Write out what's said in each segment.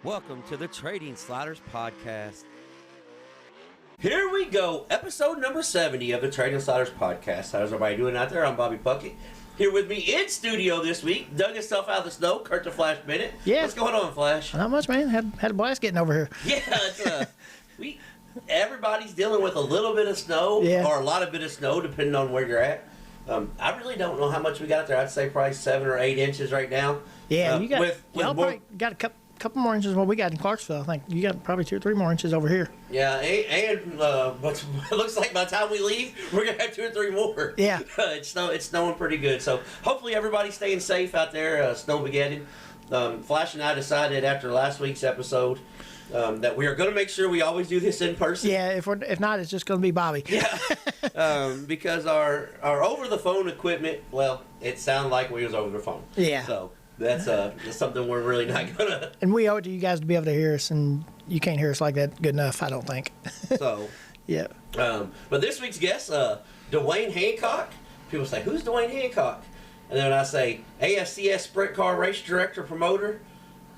Welcome to the Trading Sliders Podcast. Here we go, episode number 70 of the Trading Sliders Podcast. How's everybody doing out there? I'm Bobby Puckett. Here with me in studio this week, dug himself out of the snow, Kurt the Flash Bennett. Yeah. What's going on, Flash? Not much, man. Had a blast getting over here. Yeah, everybody's dealing with a little bit of snow, or a lot of bit of snow, depending on where you're at. I really don't know how much we got out there. I'd say probably 7 or 8 inches right now. Yeah, you got. Y'all probably got a couple more inches than what we got in Clarksville. I think you got probably 2 or 3 more inches over here. Yeah, but it looks like by the time we leave, we're gonna have 2 or 3 more. Yeah, it's snowing pretty good. So hopefully everybody's staying safe out there. Snowmageddon. Flash and I decided after last week's episode that we are going to make sure we always do this in person. Yeah, if not, it's just going to be Bobby. Yeah, because our over the phone equipment, well, it sounded like we was over the phone. Yeah. So that's something we're really not gonna. And we owe it to you guys to be able to hear us, and you can't hear us like that good enough, I don't think. So. Yeah. But this week's guest, Duane Hancock. People say, "Who's Duane Hancock?" And then I say, "AFCS Sprint Car Race Director Promoter."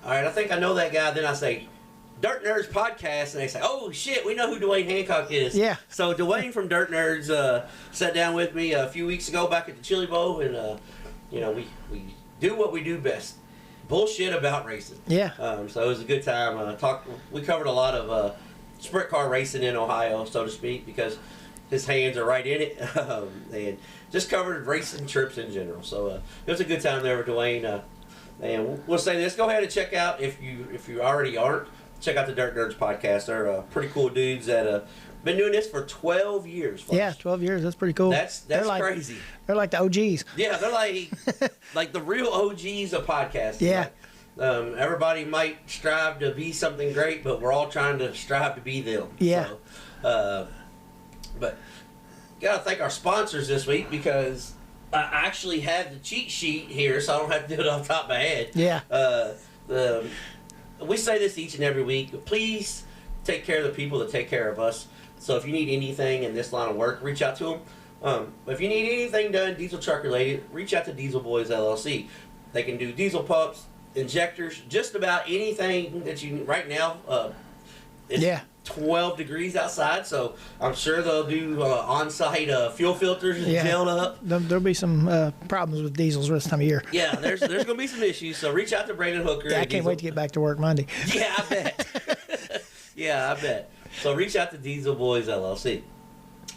All right, I think I know that guy. Then I say, Dirt Nerds Podcast, and they say, "Oh shit, we know who Duane Hancock is." Yeah. So Duane from Dirt Nerds sat down with me a few weeks ago back at the Chili Bowl, and we do what we do best: bullshit about racing. Yeah. So it was a good time. We covered a lot of sprint car racing in Ohio, so to speak, because his hands are right in it, and just covered racing trips in general. So it was a good time there with Duane. And we'll say this: go ahead and check out if you already aren't. Check out the Dirt Nerds Podcast. They're pretty cool dudes that been doing this for 12 years. Flash. Yeah, 12 years. That's pretty cool. That's crazy. They're like the OGs. Yeah, they're like the real OGs of podcasting. Yeah. Like, everybody might strive to be something great, but we're all trying to strive to be them. Yeah. So, but gotta thank our sponsors this week, because I actually have the cheat sheet here, so I don't have to do it off the top of my head. Yeah. We say this each and every week, but please take care of the people that take care of us. So if you need anything in this line of work, reach out to them. If you need anything done diesel truck related, reach out to Diesel Boys LLC. They can do diesel pumps, injectors, just about anything that you right now. It's 12 degrees outside, so I'm sure they'll do on-site fuel filters and gel up. There'll be some problems with diesels this time of year. Yeah, there's going to be some issues, so reach out to Brandon Hooker. Yeah, I can't wait to get back to work Monday. Yeah, I bet. Yeah, I bet. So reach out to Diesel Boys LLC.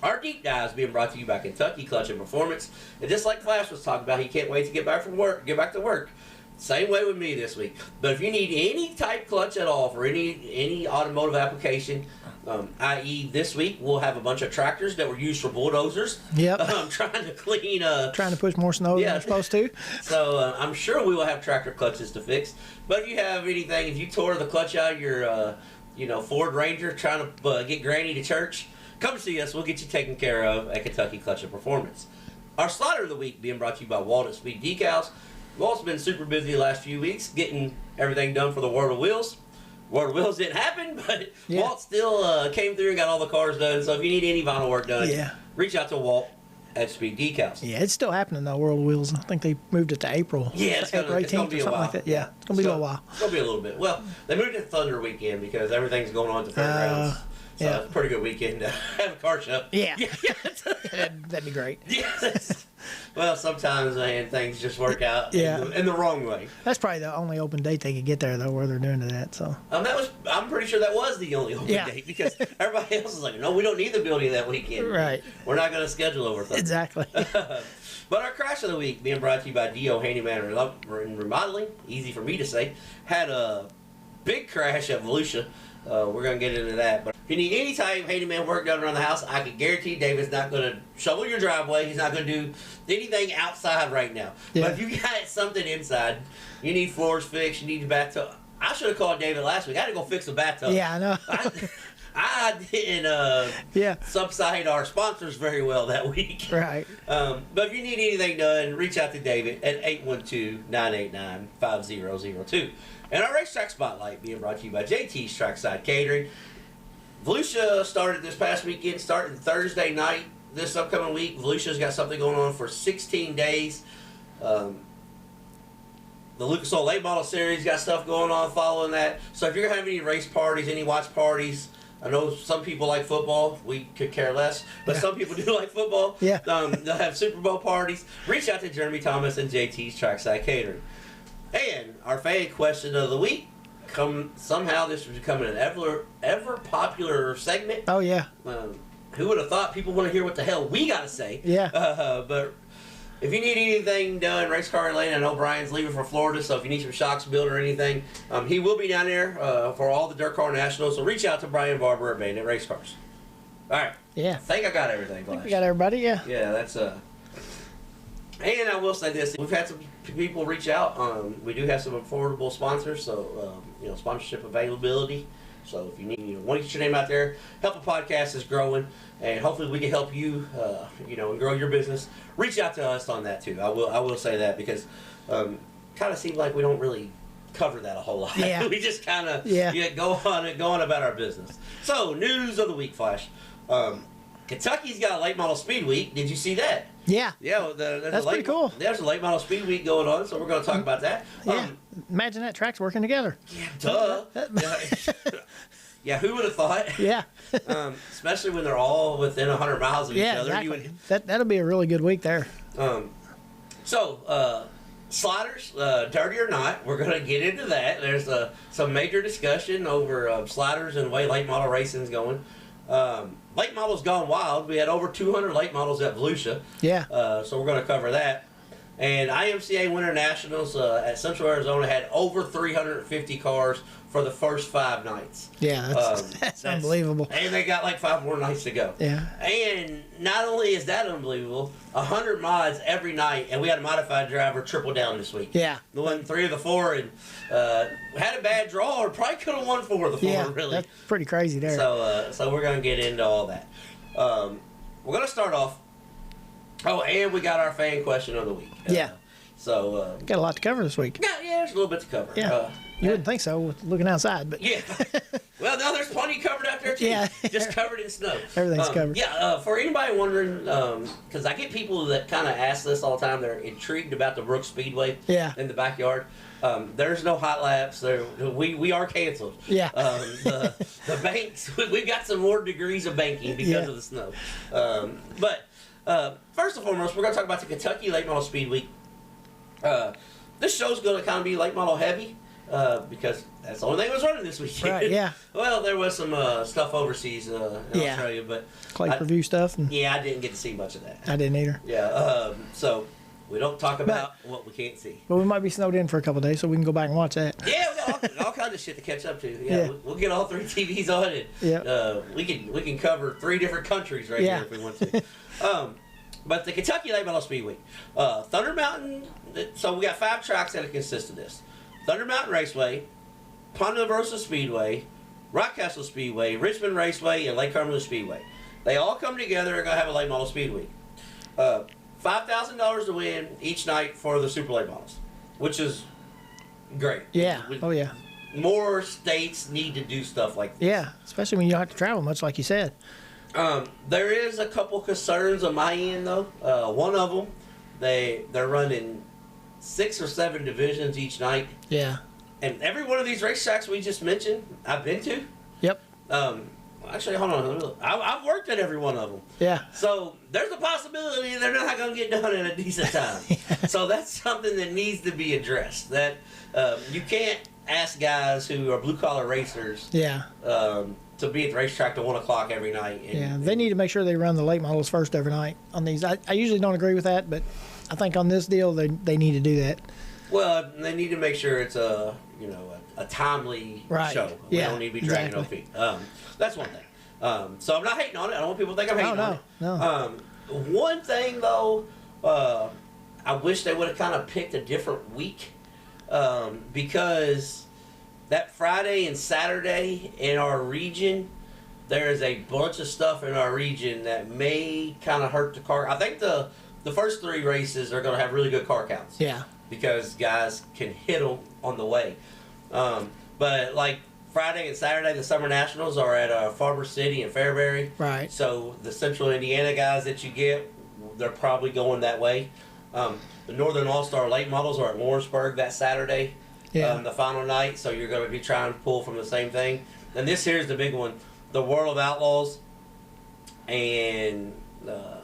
Our deep dive is being brought to you by Kentucky Clutch and Performance. And just like Flash was talking about, he can't wait to get back to work. Same way with me this week. But if you need any type clutch at all for any automotive application, i.e. this week we'll have a bunch of tractors that were used for bulldozers. Yep. Trying to clean. Trying to push more snow than they're supposed to. So I'm sure we will have tractor clutches to fix. But if you have anything, if you tore the clutch out of your Ford Ranger trying to get Granny to church, come see us. We'll get you taken care of at Kentucky Clutch and Performance. Our slider of the week being brought to you by Walden Speed Decals. We've also been super busy the last few weeks getting everything done for the World of Wheels. World of Wheels didn't happen, but Walt still came through and got all the cars done. So if you need any vinyl work done, reach out to Walt at Speed Decals. Yeah, it's still happening though, World of Wheels. I think they moved it to April. Yeah, it's April 18th or something like that. Yeah, it's going to be a little while. It's going to be a little bit. Well, they moved it to Thunder Weekend because everything's going on at the fairgrounds. So it's a pretty good weekend to have a car show. Yeah. That'd be great. Yes. Well, sometimes, man, things just work out in the wrong way. That's probably the only open date they could get there, though, where they're doing that. So I'm pretty sure that was the only open date, because everybody else is like, no, we don't need the building that weekend. Right. We're not going to schedule over Thunder. Exactly. But our crash of the week, being brought to you by D.O. Handyman and Remodeling, easy for me to say, had a big crash at Volusia. We're going to get into that. But if you need any type of handyman work done around the house, I can guarantee David's not going to shovel your driveway. He's not going to do anything outside right now. Yeah. But if you got something inside, you need floors fixed, you need your bathtub. I should have called David last week. I had to go fix the bathtub. Yeah, I know. I didn't subside our sponsors very well that week. Right. But if you need anything done, reach out to David at 812-989-5002. And our racetrack spotlight being brought to you by JT's Trackside Catering. Volusia started this past weekend, starting Thursday night. This upcoming week, Volusia's got something going on for 16 days. The Lucas Oil Late Model Series got stuff going on following that. So if you're going to have any race parties, any watch parties, I know some people like football. We could care less. But some people do like football. Yeah. They'll have Super Bowl parties. Reach out to Jeremy Thomas and JT's Trackside Catering. And our fan question of the week. Somehow this is becoming an ever popular segment. Oh, yeah. Who would have thought people want to hear what the hell we got to say? Yeah. But if you need anything done, race car related, I know Brian's leaving for Florida, so if you need some shocks built or anything, he will be down there for all the Dirt Car Nationals. So reach out to Brian Barber at Bandit Race Cars. All right. Yeah. I think I got everything. I think we got everybody, yeah. Yeah, that's And I will say this: we've had some people reach out. We do have some affordable sponsors, so sponsorship availability. So if you need, want to get your name out there, help the podcast is growing, and hopefully we can help you, and grow your business. Reach out to us on that too. I will say that because kind of seems like we don't really cover that a whole lot. Yeah. We just kind of go on about our business. So news of the week, Flash. Kentucky's got a late model speed week. Did you see that? Yeah. Yeah, that's pretty cool. There's a late model speed week going on, so we're going to talk about that. Yeah. Imagine that track's working together. Yeah, duh. Yeah, who would have thought? Yeah. Especially when they're all within 100 miles of each other. Exactly. That'll be a really good week there. Sliders, dirty or not, we're going to get into that. There's some major discussion over sliders and the way late model racing is going. Late models gone wild. We had over 200 late models at Volusia. Yeah. So we're going to cover that. And IMCA Winter Nationals at Central Arizona had over 350 cars for the first 5 nights. Yeah, that's unbelievable. And they got like 5 more nights to go. Yeah. And not only is that unbelievable, 100 mods every night, and we had a modified driver triple down this week. Yeah. The one 3 of the 4 and had a bad draw, or probably could have won 4 of the 4. Really. That's pretty crazy there. So we're gonna get into all that. We're gonna start off. Oh, and we got our fan question of the week. Yeah. So got a lot to cover this week. Yeah, there's a little bit to cover. Yeah. You wouldn't think so with looking outside, but yeah. Well, no, there's plenty covered out there too. Yeah. Just covered in snow. Everything's covered. Yeah. For anybody wondering, because I get people that kind of ask this all the time. They're intrigued about the Brooks Speedway. Yeah. In the backyard. There's no hot laps. We are canceled. Yeah. The banks. We've got some more degrees of banking because of the snow. But first and foremost, we're going to talk about the Kentucky Late Model Speed Week. This show's going to kind of be late model heavy because that's the only thing that was running this weekend. Right, yeah. Well, there was some stuff overseas in Australia, but clay review stuff. And yeah, I didn't get to see much of that. I didn't either. Yeah, so we don't talk about what we can't see. But we might be snowed in for a couple of days, so we can go back and watch that. Yeah, we got all kinds of shit to catch up to. Yeah. We'll get all 3 TVs on it. Yeah. We can cover 3 different countries here if we want to. But the Kentucky Late Model Speed Week, Thunder Mountain. So we got 5 tracks that consist of this: Thunder Mountain Raceway, Ponderosa Speedway, Rockcastle Speedway, Richmond Raceway, and Lake Cumberland Speedway. They all come together and are gonna have a late model speed week. $5,000 to win each night for the super late models, which is great. Yeah. Oh yeah. More states need to do stuff like this. Yeah, especially when you don't have to travel much, like you said. There is a couple concerns on my end though. One of them, they're running 6 or 7 divisions each night. Yeah. And every one of these racetracks we just mentioned, I've been to. Yep. Actually, hold on. I've worked at every one of them. Yeah. So there's a possibility they're not going to get done in a decent time. So that's something that needs to be addressed. That you can't ask guys who are blue collar racers. Yeah. To be at the racetrack at 1 o'clock every night. They need to make sure they run the late models first every night on these. I usually don't agree with that, but I think on this deal they need to do that. Well, they need to make sure it's a timely show. We don't need to be dragging no feet. That's one thing. So I'm not hating on it. I don't want people to think I'm hating on it. No. One thing though, I wish they would have kind of picked a different week because that Friday and Saturday in our region, there is a bunch of stuff in our region that may kind of hurt the car. I think the first 3 races are going to have really good car counts. Yeah. Because guys can hit them on the way. But like Friday and Saturday, the Summer Nationals are at Farmer City and Fairbury. Right. So the Central Indiana guys that you get, they're probably going that way. The Northern All-Star Late Models are at Lawrenceburg that Saturday, the final night. So you're going to be trying to pull from the same thing. And this here's the big one: the World of Outlaws and the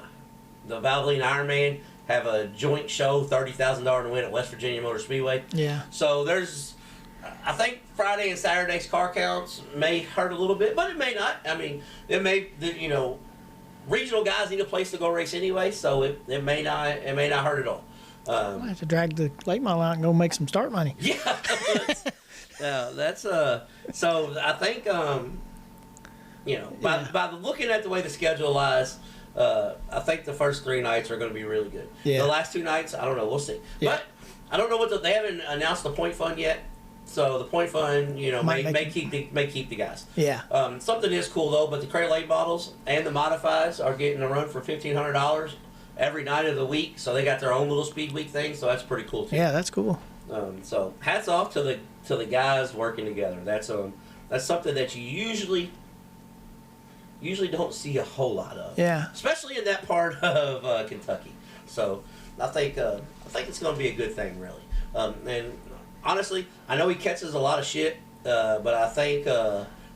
Valvoline Ironman have a joint show, $30,000 to win at West Virginia Motor Speedway. Yeah. So I think Friday and Saturday's car counts may hurt a little bit, but it may not. I mean, it may, regional guys need a place to go race anyway, so it may not hurt at all. I have to drag the late model out and go make some start money. Yeah. So I think, by looking at the way the schedule lies, I think the first 3 nights are going to be really good. Yeah. The last 2 nights, I don't know. We'll see. Yeah. But I don't know they haven't announced the point fund yet. So the point fund, may keep the guys. Yeah. Something is cool though, but the Cray Late models and the modifies are getting a run for $1,500 every night of the week. So they got their own little speed week thing. So that's pretty cool too. Yeah, that's cool. So hats off to the guys working together. That's something that you usually don't see a whole lot of. Yeah. Especially in that part of Kentucky. So I think it's going to be a good thing, really. And honestly, I know he catches a lot of shit, but I think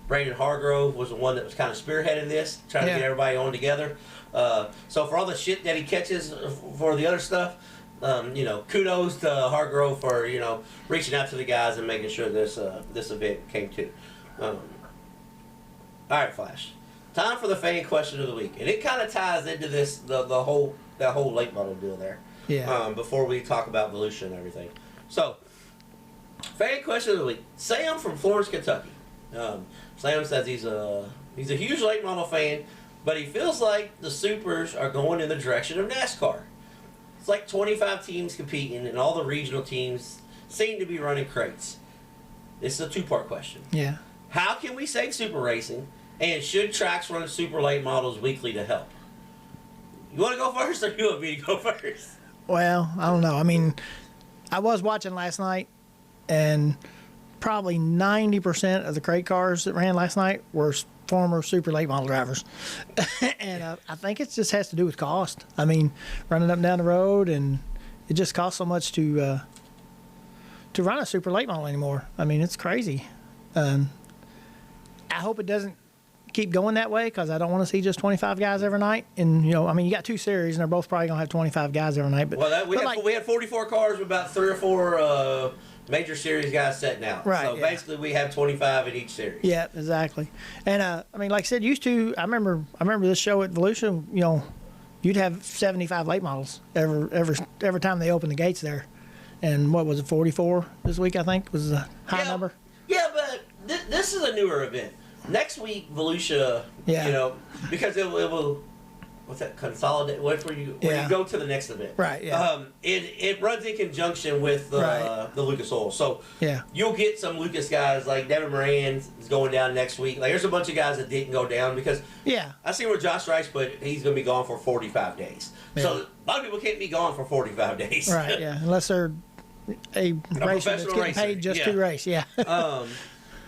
Brandon Hargrove was the one that was kind of spearheading this, trying to get everybody on together. So for all the shit that he catches for the other stuff, kudos to Hargrove for reaching out to the guys and making sure this event came to. All right, Flash. Time for the fan question of the week, and it kind of ties into this that whole late model deal there. Yeah. Before we talk about Volusia and everything, so fan question of the week. Sam from Florence, Kentucky. Sam says he's a huge late model fan, but he feels like the supers are going in the direction of NASCAR. It's like 25 teams competing, and all the regional teams seem to be running crates. This is a 2-part question. Yeah. How can we save super racing? And should tracks run super late models weekly to help? You want to go first, or you want me to go first? Well, I don't know. I mean, I was watching last night, and probably 90% of the crate cars that ran last night were former super late model drivers. And I think it just has to do with cost. I mean, running up and down the road, and it just costs so much to run a super late model anymore. I mean, it's crazy. I hope it doesn't keep going that way, because I don't want to see just 25 guys every night. And you got 2 series, and they're both probably gonna have 25 guys every night. But we had 44 cars with about 3 or 4 major series guys setting out. Right. So basically, we have 25 in each series. Yeah, exactly. And like I said, I remember this show at Volusia. You'd have 75 late models every time they opened the gates there. And what was it, 44 this week? I think was the high number. Yeah, but this is a newer event. Next week, Volusia, because it will, what's that, consolidate, where you go to the next event. Right, yeah. It runs in conjunction with the Lucas Oil. So you'll get some Lucas guys, like Devin Moran is going down next week. Like, there's a bunch of guys that didn't go down because I see where Josh Rice put he's going to be gone for 45 days. Yeah. So a lot of people can't be gone for 45 days. Right, yeah, unless they're a racer that's getting paid just to race,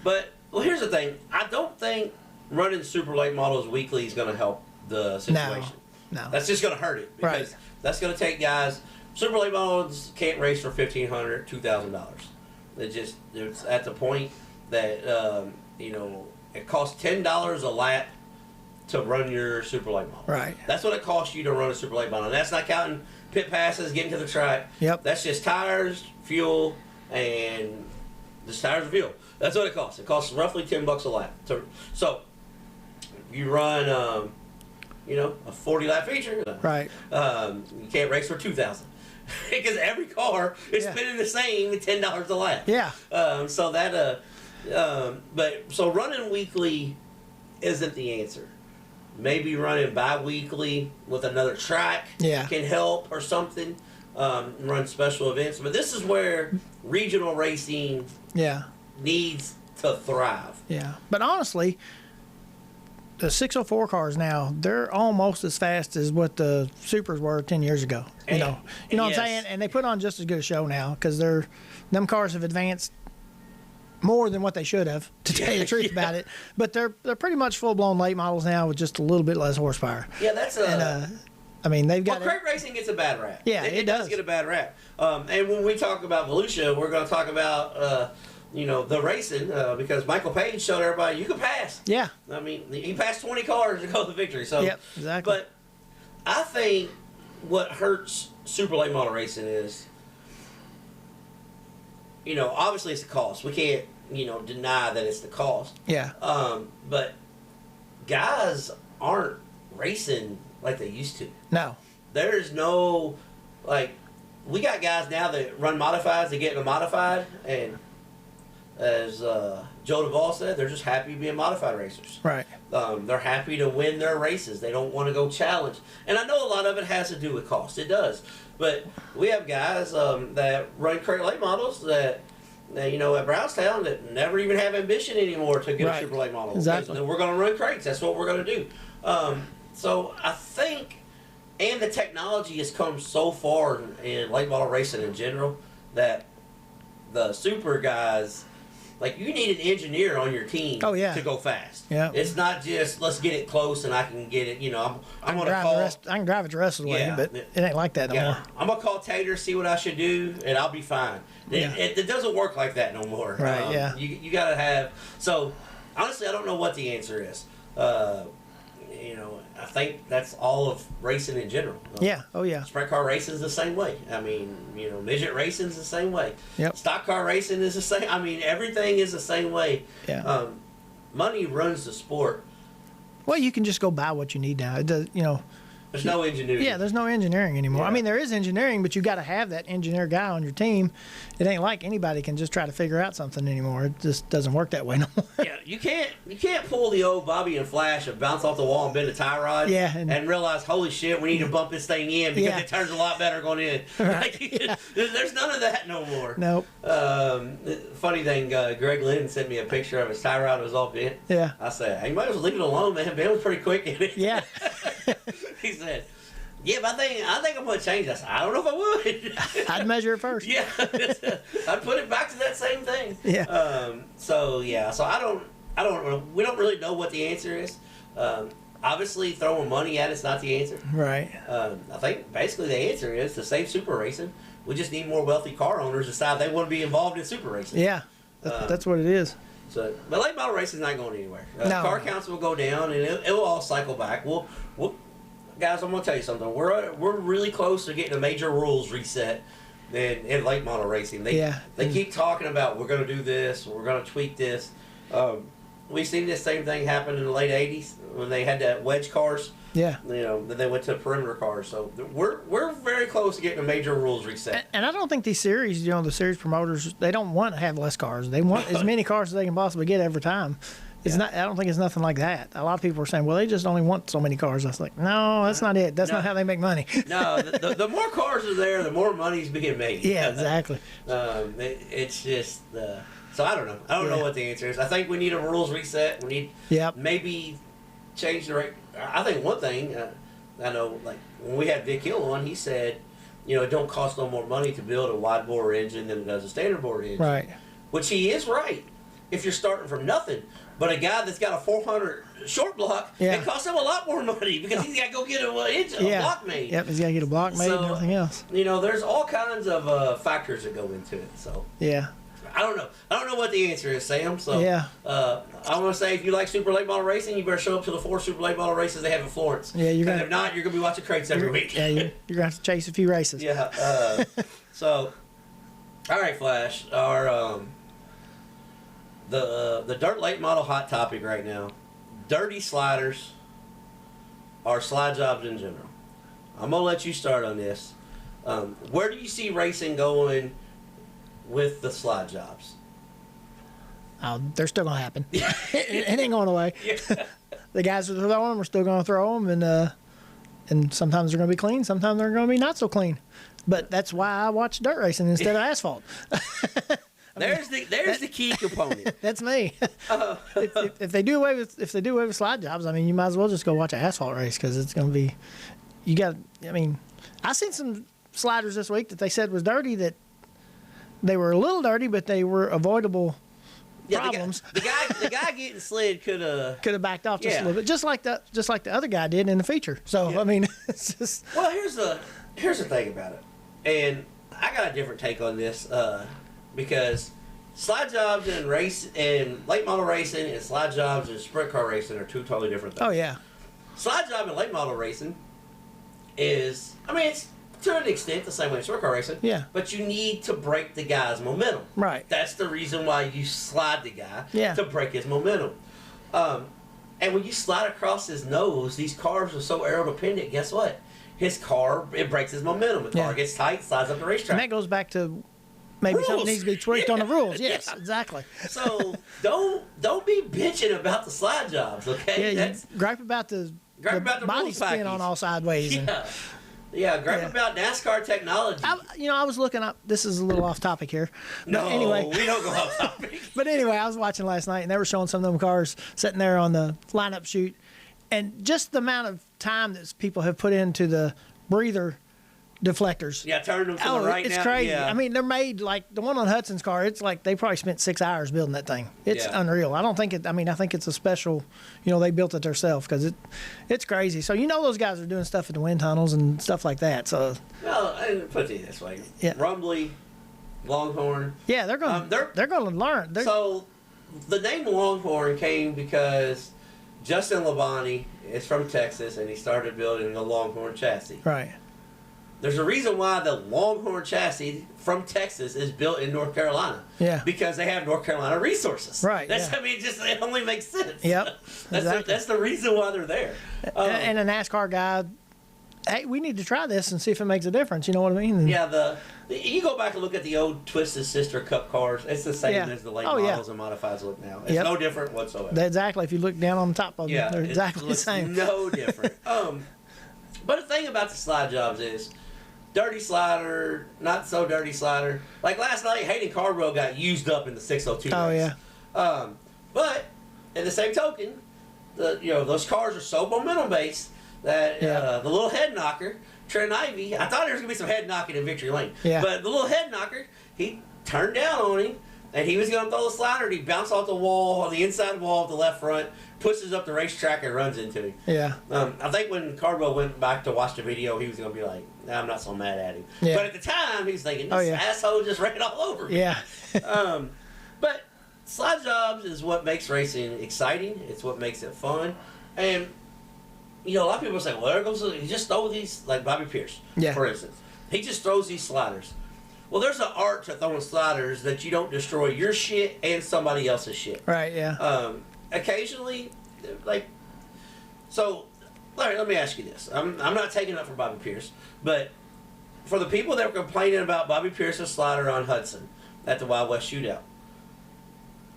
But, well, here's the thing. I don't think running super late models weekly is going to help the situation. No. That's just going to hurt it. Because that's going to take guys. Super late models can't race for $1,500, $2,000. It's at the point that, it costs $10 a lap to run your super late model. Right. That's what it costs you to run a super late model. And that's not counting pit passes, getting to the track. Yep. That's just tires, fuel, and just tires and fuel. That's what it costs. It costs roughly $10 a lap. So you run, a 40-lap feature. Right. You can't race for $2,000 because every car is spending the same $10 a lap. Yeah. So running weekly isn't the answer. Maybe running bi-weekly with another track can help or something. Run special events, but this is where regional racing needs to thrive. Yeah, but honestly, the 604 cars now, they're almost as fast as what the supers were 10 years ago. You know what I'm saying? And they put on just as good a show now, because them cars have advanced more than what they should have, to tell you the truth about it. But they're pretty much full blown late models now with just a little bit less horsepower. Yeah, that's I mean, they've got. Well, crate racing gets a bad rap. Yeah, it does get a bad rap. And when we talk about Volusia, we're going to talk about the racing because Michael Page showed everybody you can pass. Yeah. I mean, he passed 20 cars to go to victory. So. Yep. Exactly. But I think what hurts super late model racing is, obviously it's the cost. We can't, deny that it's the cost. Yeah. But guys aren't racing like they used to. No. There's no, we got guys now that run modifieds, they get in a modified, and as Joe Duvall said, they're just happy being modified racers. Right. They're happy to win their races. They don't want to go challenge. And I know a lot of it has to do with cost. It does. But we have guys that run crate late models that at Brownstown that never even have ambition anymore to get a super late model. Exactly. We're going to run crates. That's what we're going to do. So I think, and the technology has come so far in late model racing in general that the super guys, you need an engineer on your team to go fast. Yeah. It's not just let's get it close and I can get it. I'm going to call. I can drive it the rest of the way, but it ain't like that no more. I'm gonna call Tater, see what I should do, and I'll be fine. It doesn't work like that no more. Right. Yeah. You gotta have. So honestly, I don't know what the answer is. I think that's all of racing in general. Yeah. Oh yeah. Sprint car racing is the same way. I mean, midget racing is the same way. Yep. Stock car racing is the same. I mean, everything is the same way. Yeah. Money runs the sport. Well, you can just go buy what you need now. It does. There's no engineering. Yeah, there's no engineering anymore. Yeah. I mean, there is engineering, but you got to have that engineer guy on your team. It ain't like anybody can just try to figure out something anymore. It just doesn't work that way no more. Yeah, you can't pull the old Bobby and Flash and bounce off the wall and bend a tie rod. Yeah, and realize, holy shit, we need to bump this thing in because it turns a lot better going in. Right. There's none of that no more. Nope. Funny thing, Greg Lynn sent me a picture of his tie rod was all bent. Yeah. I said, hey, you might as well leave it alone, man. Ben was pretty quick in it. Yeah. He said, yeah, but I think I'm going to change this. I don't know if I would. I'd measure it first. Yeah. I'd put it back to that same thing. Yeah. So I don't, we don't really know what the answer is. Obviously throwing money at it's not the answer. Right. I think basically the answer is to save super racing. We just need more wealthy car owners to decide they want to be involved in super racing. Yeah. That's what it is. So, but late model racing is not going anywhere. No. Car counts will go down and it will all cycle back. We'll guys, I'm gonna tell you something. We're really close to getting a major rules reset in late model racing. They keep talking about we're gonna do this, we're gonna tweak this. We've seen this same thing happen in the late '80s when they had that wedge cars. Yeah. Then they went to perimeter cars. So we're very close to getting a major rules reset. And I don't think these series, the series promoters, they don't want to have less cars. They want as many cars as they can possibly get every time. It's not. I don't think it's nothing like that. A lot of people are saying, "Well, they just only want so many cars." I was like, "No, that's not it. That's not how they make money." No, the more cars are there, the more money's being made. Yeah, exactly. It's just so I don't know. I don't know what the answer is. I think we need a rules reset. We need maybe change the rate. I think one thing I know, like when we had Vic Hill on, he said, it don't cost no more money to build a wide bore engine than it does a standard bore engine. Right. Which he is right. If you're starting from nothing. But a guy that's got a 400 short block, it costs him a lot more money because he's got to go get a block made. Yep, he's got to get a block made and everything else. There's all kinds of factors that go into it. So yeah, I don't know. I don't know what the answer is, Sam. So I'm gonna say if you like super late model racing, you better show up to the 4 super late model races they have in Florence. Yeah, if not, you're gonna be watching crates every week. Yeah, you're gonna have to chase a few races. Yeah. So, all right, Flash. Our the dirt late model hot topic right now, dirty sliders are slide jobs in general. I'm gonna let you start on this. Where do you see racing going with the slide jobs? They're still gonna happen. It ain't going away. Yeah. The guys that are throwing them are still gonna throw them, and sometimes they're gonna be clean, sometimes they're gonna be not so clean. But that's why I watch dirt racing instead of asphalt. There's the key component. That's me. If they do away with slide jobs, I mean, you might as well just go watch an asphalt race because it's going to be. I seen some sliders this week that they said was dirty. That they were a little dirty, but they were avoidable. problems. The guy getting slid could have backed off just a little bit, just like the other guy did in the feature. So I mean, it's just. Well, here's the thing about it, and I got a different take on this because slide jobs and late model racing and slide jobs and sprint car racing are two totally different things. Oh yeah. Slide job and late model racing is, I mean, it's to an extent the same way as sprint car racing. Yeah. But you need to break the guy's momentum. Right. That's the reason why you slide the guy. Yeah. To break his momentum. And when you slide across his nose, these cars are so aero dependent. Guess what? His car, it breaks his momentum. The car gets tight, slides up the racetrack. And that goes back to maybe rules. Something needs to be tweaked on the rules. Yes, exactly. So don't be bitching about the slide jobs, okay? Yeah, gripe about the body spin on all sideways. Gripe about NASCAR technology. I was looking up. This is a little off topic here. But no, anyway, we don't go off topic. But anyway, I was watching last night, and they were showing some of them cars sitting there on the lineup chute, and just the amount of time that people have put into the breather deflectors. Yeah, turn them to the right it's now. crazy. Yeah. I mean, they're made like the one on Hudson's car. It's like they probably spent 6 hours building that thing. It's unreal. I don't think it. I mean, I think it's a special. They built it themselves because it's crazy. So those guys are doing stuff in the wind tunnels and stuff like that. So. Well, and put it this way. Yeah. Rumbly, Longhorn. Yeah, they're going. They're going to learn. So, the name Longhorn came because Justin Labonte is from Texas and he started building a Longhorn chassis. Right. There's a reason why the Longhorn chassis from Texas is built in North Carolina. Yeah. Because they have North Carolina resources. Right. I mean, it only makes sense. Yep. That's the reason why they're there. And a NASCAR guy, hey, we need to try this and see if it makes a difference. You know what I mean? Yeah. You go back and look at the old Twisted Sister Cup cars. It's the same as the late models and modifieds look now. It's no different whatsoever. Exactly. If you look down on the top of them, they're exactly the same. No different. But the thing about the slide jobs is, dirty slider, not so dirty slider. Like last night, Hayden Cardwell got used up in the 602 Oh, race. Yeah. But in the same token, those cars are so momentum based that the little head knocker, Trent Ivy, I thought there was gonna be some head knocking in Victory Lane. Yeah. But the little head knocker, he turned down on him. And he was going to throw the slider, and he bounced off the wall, on the inside wall of the left front, pushes up the racetrack, and runs into him. Yeah. I think when Cardwell went back to watch the video, he was going to be like, nah, I'm not so mad at him. Yeah. But at the time, he was thinking, this asshole just ran all over me. Yeah. But slide jobs is what makes racing exciting. It's what makes it fun. And, a lot of people say, well, there goes, he just throw these, like Bobby Pierce, for instance. He just throws these sliders. Well, there's an art to throwing sliders that you don't destroy your shit and somebody else's shit. Right, yeah. Occasionally, let me ask you this. I'm not taking up for Bobby Pierce, but for the people that were complaining about Bobby Pierce's slider on Hudson at the Wild West Shootout,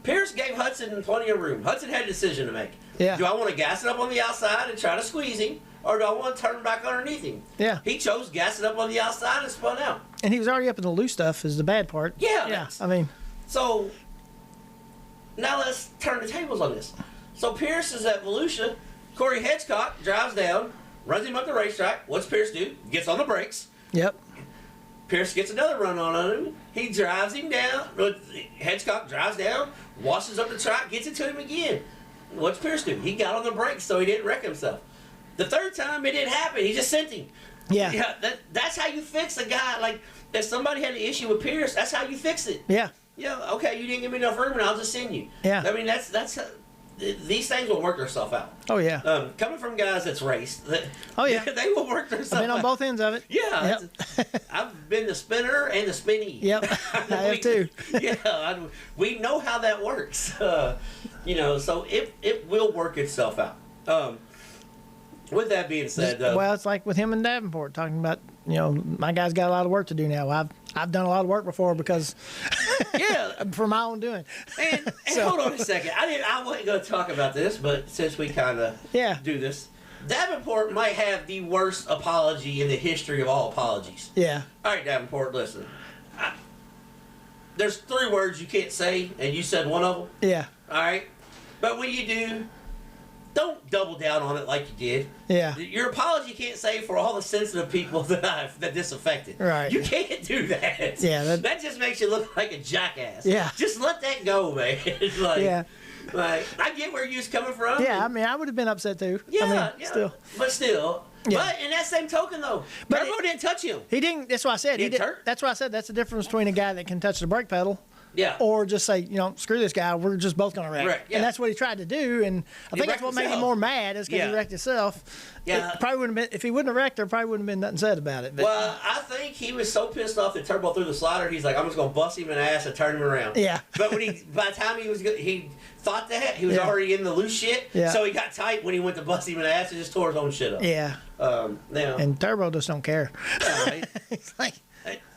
Pierce gave Hudson plenty of room. Hudson had a decision to make. Yeah. Do I want to gas it up on the outside and try to squeeze him, or do I want to turn back underneath him? Yeah. He chose gas it up on the outside and spun out. And he was already up in the loose stuff is the bad part. Yeah. Yeah. I mean. So, now let's turn the tables on this. So Pierce is at Volusia. Corey Hancock drives down, runs him up the racetrack. What's Pierce do? Gets on the brakes. Yep. Pierce gets another run on him. He drives him down. Hancock drives down, washes up the track, gets it to him again. What's Pierce do? He got on the brakes so he didn't wreck himself. The third time it didn't happen. He just sent him. Yeah. That's how you fix a guy. Like, if somebody had an issue with Pierce, that's how you fix it. Yeah. Yeah, okay, you didn't give me enough room, and I'll just send you. Yeah. I mean, that's how, these things will work themselves out. Oh, yeah. Coming from guys that's raced, they will work themselves out. I've been on both ends of it. Yeah. Yep. I've been the spinner and the spinny. Yep, I have too. We know how that works. So it will work itself out. With that being said, well, it's like with him and Davenport talking about, my guy's got a lot of work to do now. I've done a lot of work before because, for my own doing. And hold on a second. I wasn't going to talk about this, but since we kind of do this, Davenport might have the worst apology in the history of all apologies. Yeah. All right, Davenport, listen. There's 3 words you can't say, and you said one of them. Yeah. All right? But when you do, don't double down on it like you did. Yeah. Your apology can't say for all the sensitive people that this affected. Right. You can't do that. Yeah. That just makes you look like a jackass. Yeah. Just let that go, man. Like, Yeah. Like, I get where you was coming from. Yeah, I mean, I would have been upset too. Yeah, I mean, yeah. Still. But still. Yeah. But in that same token, though, Turbo didn't touch him. He didn't. That's why I said He didn't hurt? That's why I said that's the difference between a guy that can touch the brake pedal. Yeah. Or just say, screw this guy. We're just both going to wreck. Right, yeah. And that's what he tried to do. And I think that's what made him himself. more mad is because Yeah. he wrecked himself. Yeah. It probably wouldn't have been, if he wouldn't have wrecked, there probably wouldn't have been nothing said about it. But, Well, I think he was so pissed off that Turbo threw the slider. He's like, I'm just gonna bust him in the ass and turn him around. Yeah. But by the time he thought that he was Yeah. already in the loose shit. Yeah. So he got tight when he went to bust him in the ass and just tore his own shit up. yeah. Now, And Turbo just don't care. right. It's like,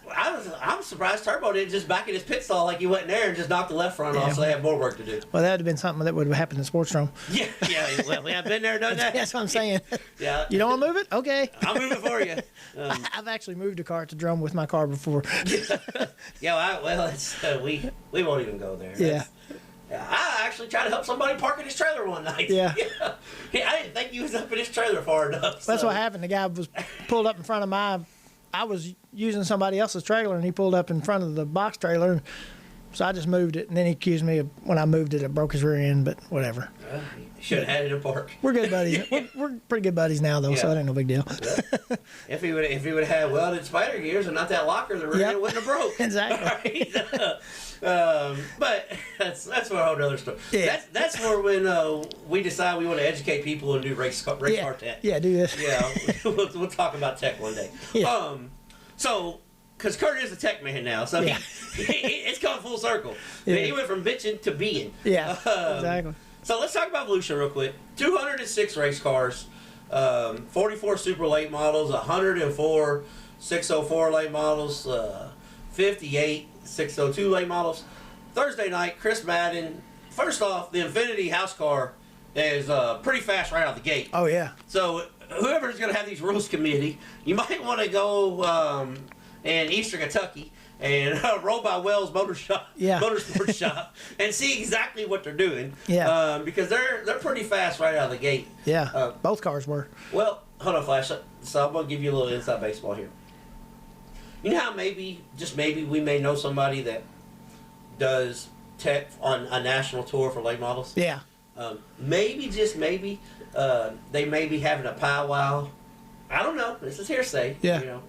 I'm surprised Turbo didn't just back in his pit stall like he went in there and just knocked the left front off, so they have more work to do. well, that would have been something that would have happened in Sportstrom. Yeah. Well, we have been there, done that. That's what I'm saying. Yeah. You don't want to move it? Okay. I'll move it for you. I've actually moved a car to drum with my car before. It's we won't even go there. Yeah. I actually tried to help somebody park in his trailer one night. Yeah. I didn't think he was up in his trailer far enough. That's so. what happened. The guy was pulled up in front of I was using somebody else's trailer, and he pulled up in front of the box trailer. So I just moved it, and then he accused me of when I moved it broke his rear end, but whatever. Should have had it in park. We're good buddies. We're pretty good buddies now, though, so Yeah. it ain't no big deal. If he would have had welded spider gears and not that locker, the rear end wouldn't have broke. Exactly. Right? But that's for a whole other story. Yeah. That's where when we decide we want to educate people and do race car tech. Yeah, do this. Yeah, we'll talk about tech one day. Yeah. So, because Kurt is a tech man now, so Yeah. it's come full circle. Yeah. He went from bitching to being. Yeah, exactly. So let's talk about Volusia real quick. 206 race cars, 44 super late models, 104 604 late models, 58 602 late models. Thursday night, Chris Madden. First off, the Infinity house car is pretty fast right out the gate. Oh, yeah. So whoever's going to have these rules committee, you might want to go in Eastern Kentucky and roll by Wells Motorsports Shop and see exactly what they're doing. Yeah. Because they're pretty fast right out of the gate. Yeah, both cars were. Well, hold on, Flash. So I'm going to give you a little inside baseball here. You know how maybe, just maybe, we may know somebody that does tech on a national tour for late models? Yeah. Maybe, just maybe, they may be having a powwow. I don't know. This is hearsay. Yeah. You know,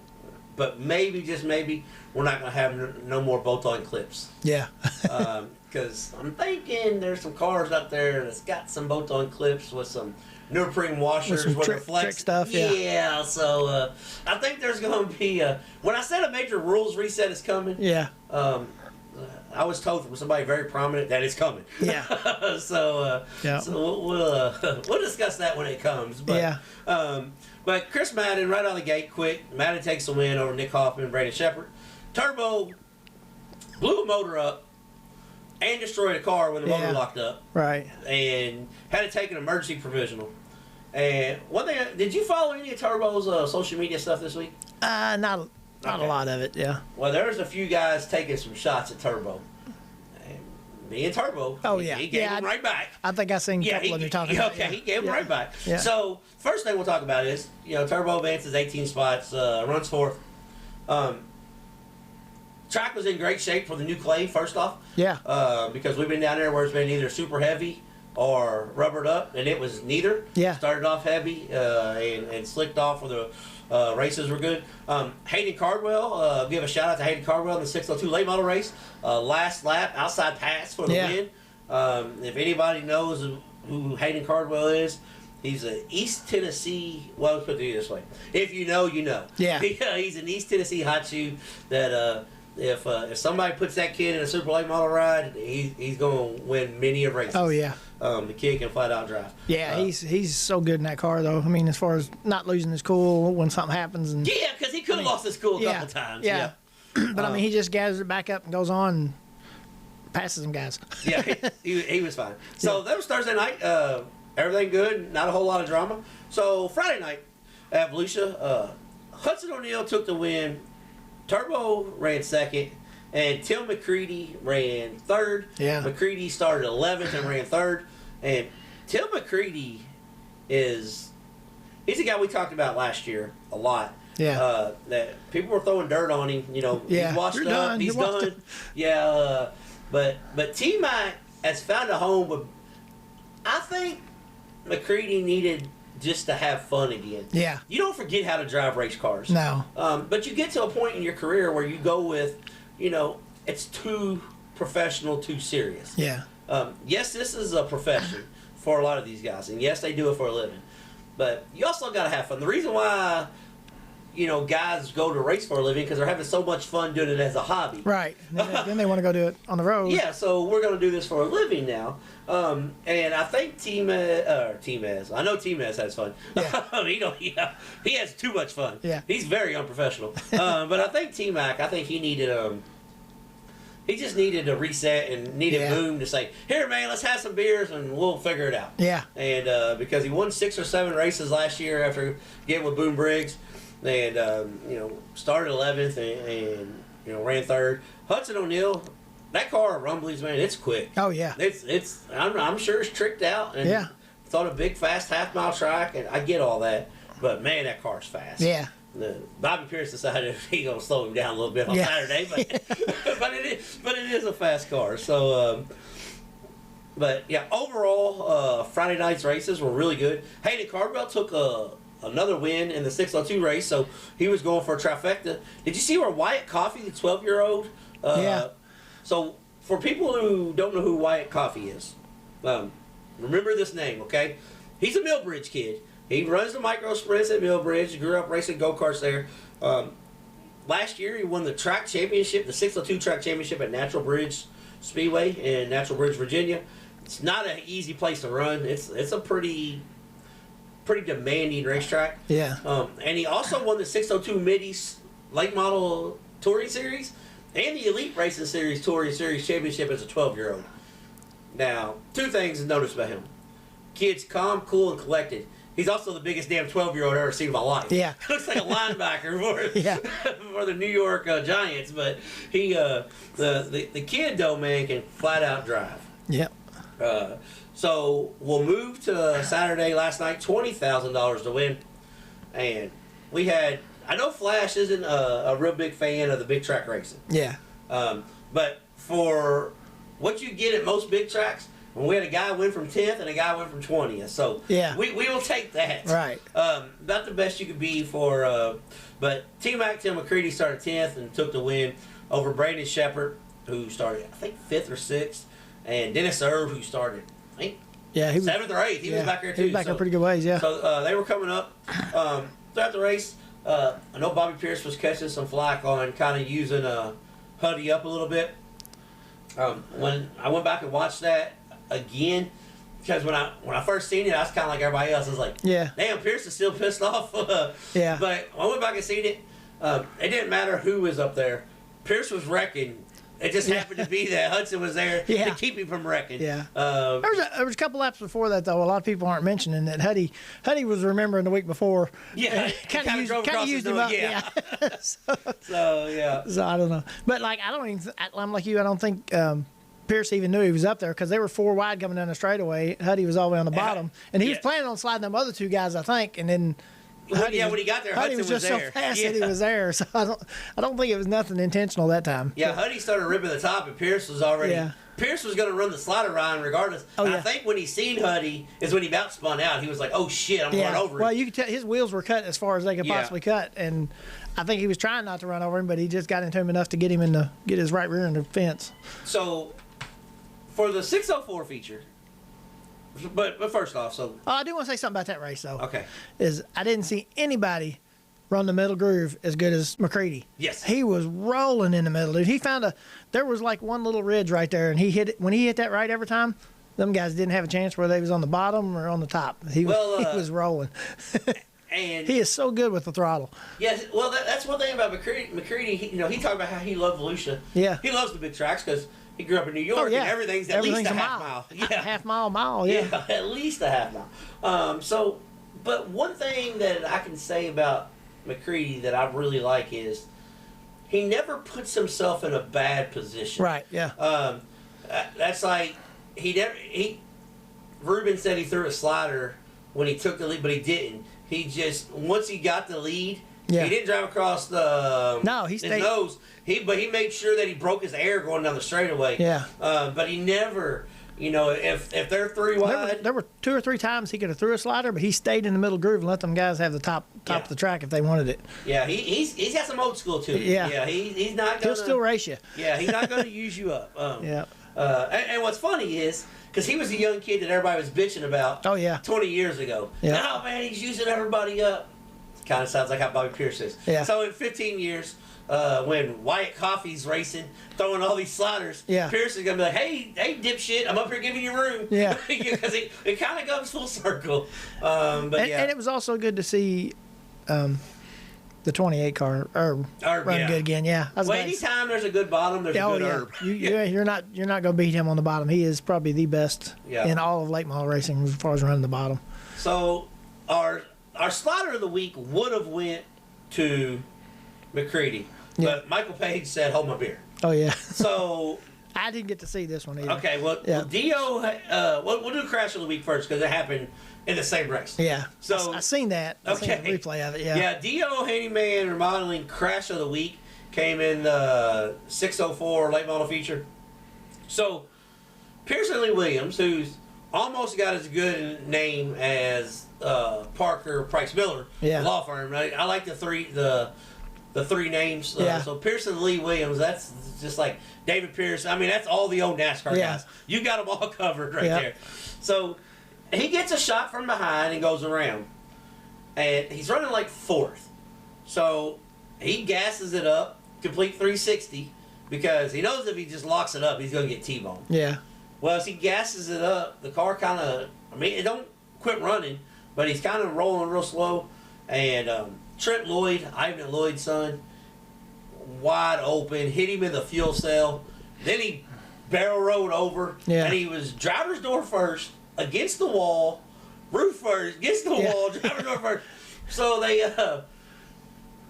but maybe, just maybe, we're not going to have no more bolt-on clips. Yeah. Because I'm thinking there's some cars out there that's got some bolt-on clips with some neoprene washers With some where trick they're flex stuff, yeah. Yeah, so I think there's going to be when I said a major rules reset is coming. Yeah. I was told from somebody very prominent that it's coming. Yeah. So Yeah. so we'll discuss that when it comes. But, Yeah. But Chris Madden right out of the gate, quick. Madden takes the win over Nick Hoffman and Brandon Shepard. Turbo blew a motor up and destroyed a car when the motor locked up. Right. And had to take an emergency provisional. And one thing, did you follow any of Turbo's social media stuff this week? Not Okay. a lot of it, yeah. Well, there's a few guys taking some shots at Turbo. And me and Turbo, Oh, he, yeah. he gave them right back. I think I seen a couple of you talking about it. Okay, he gave them right back. Yeah. So, first thing we'll talk about is, Turbo advances 18 spots, runs fourth. Track was in great shape for the new clay, first off. Yeah. Because we've been down there where it's been either super heavy or rubbered up, and it was neither. Yeah. Started off heavy and slicked off where the races were good. Hayden Cardwell, give a shout out to Hayden Cardwell in the 602 late model race. Last lap, outside pass for the win. If anybody knows who Hayden Cardwell is, he's an East Tennessee, well, let's put it this way. If you know, you know. Yeah. He's an East Tennessee hot shoe that if somebody puts that kid in a super late model ride, he's going to win many a race. Oh, yeah. The kid can flat out drive. Yeah, he's so good in that car, though. I mean, as far as not losing his cool when something happens. And Yeah, because he could have lost his cool a couple times. Yeah. But, I mean, he just gathers it back up and goes on and passes them guys. Yeah, he was fine. So that was Thursday night. Everything good. Not a whole lot of drama. So Friday night at Volusia, Hudson O'Neal took the win. Turbo ran second, and Tim McCready ran third. Yeah. McCready started 11th and ran third. And Tim McCready is he's a guy we talked about last year a lot. Yeah. That people were throwing dirt on him. You know, Yeah. he's washed You're up. done. He's You're washed done. Yeah. But T-Mac has found a home. But I think McCready needed just to have fun again. Yeah. You don't forget how to drive race cars. No. But you get to a point in your career where you go with, you know, it's too professional, too serious. Yeah. Yes, this is a profession for a lot of these guys, and yes, they do it for a living. But you also got to have fun. The reason why, you know, guys go to race for a living because they're having so much fun doing it as a hobby. Right. Then they want to go do it on the road. Yeah, so we're going to do this for a living now. And I think T-Mez, I know T-Mez has fun. Yeah. He has too much fun. Yeah. He's very unprofessional. But I think T-Mac, I think he needed he just needed a reset and needed Boom to say, here, man, let's have some beers and we'll figure it out. Yeah. And because he won 6 or 7 races last year after getting with Boom Briggs, and you know, started 11th and you know, ran 3rd. Hudson O'Neal, that car rumblies, man, it's quick. Oh yeah. I'm sure it's tricked out and thought a big fast half-mile track, and I get all that, but man, that car's fast. Yeah. Bobby Pierce decided he's gonna slow him down a little bit on Saturday, but but it is a fast car. So, but yeah, overall, Friday night's races were really good. Hayden Cardwell took another win in the 602 race, so he was going for a trifecta. Did you see where Wyatt Coffey, the 12-year-old? So for people who don't know who Wyatt Coffey is, remember this name, okay? He's a Millbridge kid. He runs the micro sprints at Millbridge. Grew up racing go-karts there. Last year, he won the track championship, the 602 track championship at Natural Bridge Speedway in Natural Bridge, Virginia. It's not an easy place to run. It's a pretty demanding racetrack. Yeah. And he also won the 602 Middies Late Model Touring Series and the Elite Racing Series Touring Series Championship as a 12-year-old. Now, 2 things to notice about him. Kid's calm, cool, and collected. He's also the biggest damn 12-year-old I've ever seen in my life. Yeah. Looks like a linebacker for the New York Giants, but he the kid though, man, can flat out drive. Yep. So we'll move to Saturday last night, $20,000 to win, and we had. I know Flash isn't a real big fan of the big track racing. Yeah. But for what you get at most big tracks. When we had a guy win from 10th and a guy win from 20th. So we will take that. Right. Not the best you could be for, but T-Mac Tim McCready started 10th and took the win over Brandon Shepard, who started, I think, 5th or 6th, and Dennis Erb, who started, I think, 7th or 8th. He was back there too. He was back there pretty good ways, yeah. So they were coming up throughout the race. I know Bobby Pierce was catching some flack on kind of using Huddy up a little bit. When I went back and watched that again, because when I first seen it, I was kind of like everybody else. I was like, damn, Pierce is still pissed off. But when I went back and seen it, it didn't matter who was up there. Pierce was wrecking. It just happened to be that Hudson was there to keep him from wrecking. Yeah. There was a couple laps before that, though. A lot of people aren't mentioning that Huddy was remembering the week before. Yeah. Kind of used him up. Yeah. So I don't know. But, like, I'm like you. I don't think Pierce even knew he was up there because they were 4 wide coming down the straightaway. Huddy was all the way on the bottom. And he was planning on sliding them other 2 guys, I think. And then when he got there, Hudson was just so fast that he was there. So I don't think it was nothing intentional that time. Yeah, Huddy started ripping the top, and Pierce was already. Yeah. Pierce was going to run the slider around regardless. I think when he seen Huddy is when he about spun out. He was like, "Oh shit, I'm going to run over him." Well, you could tell his wheels were cut as far as they could possibly cut, and I think he was trying not to run over him, but he just got into him enough to get his right rear in the fence. So, for the 604 feature. But first off, I do want to say something about that race, though. Okay. Is I didn't see anybody run the middle groove as good as McCready. Yes. He was rolling in the middle, dude. He found there was like one little ridge right there, and he hit it. When he hit that right every time, them guys didn't have a chance whether they was on the bottom or on the top. He was rolling. And he is so good with the throttle. Yes, well, that's one thing about McCready. He talked about how he loved Volusia. Yeah. He loves the big tracks because he grew up in New York, and everything's at least a half mile. Yeah, half mile, yeah. At least a half mile. But one thing that I can say about McCready that I really like is he never puts himself in a bad position. Right, yeah. That's like, Ruben said he threw a slider when he took the lead, but he didn't. He just, once he got the lead, Yeah. he didn't drive across the his stayed. nose. But he made sure that he broke his air going down the straightaway. Yeah. But he never, if they're three wide. There were 2 or 3 times he could have threw a slider, but he stayed in the middle groove and let them guys have the top of the track if they wanted it. Yeah, he's got some old school too. Yeah. He's not gonna. He'll still race you. Yeah, he's not going to use you up. Yeah. And what's funny is, because he was a young kid that everybody was bitching about. Oh, yeah. 20 years ago. Yeah. Oh man, he's using everybody up. Kind of sounds like how Bobby Pierce is. Yeah. So in 15 years, when Wyatt Coffey's racing, throwing all these sliders, Yeah. Pierce is gonna be like, hey dipshit, I'm up here giving you room. Yeah. Because it kind of goes full circle. And it was also good to see the 28 car run good again. Yeah. Well, anytime there's a good bottom, there's a good herb. You're not going to beat him on the bottom. He is probably the best in all of late model racing as far as running the bottom. So our slider of the week would have went to McCready, but Michael Page said, "Hold my beer." Oh yeah. So I didn't get to see this one either. okay, well Dio, we'll do crash of the week first because it happened in the same race. Yeah. So I seen that. I seen the replay of it. Yeah. Yeah. Dio Handyman Remodeling crash of the week came in the 604 late model feature. So Pearson Lee Williams, who's almost got as good a name as Parker Price Miller law firm. I like the three names. So Pearson Lee Williams, that's just like David Pierce. I mean, that's all the old NASCAR guys. You got them all covered right there. So he gets a shot from behind and goes around, and he's running like 4th. So he gasses it up, complete 360, because he knows if he just locks it up, he's going to get T-boned. Yeah. Well, as he gasses it up, the car kind of, it don't quit running, but he's kind of rolling real slow. And Trent Lloyd, Ivan Lloyd's son, wide open, hit him in the fuel cell. Then he barrel rolled over, and he was driver's door first, against the wall, roof first, against the wall, driver's door first. So they,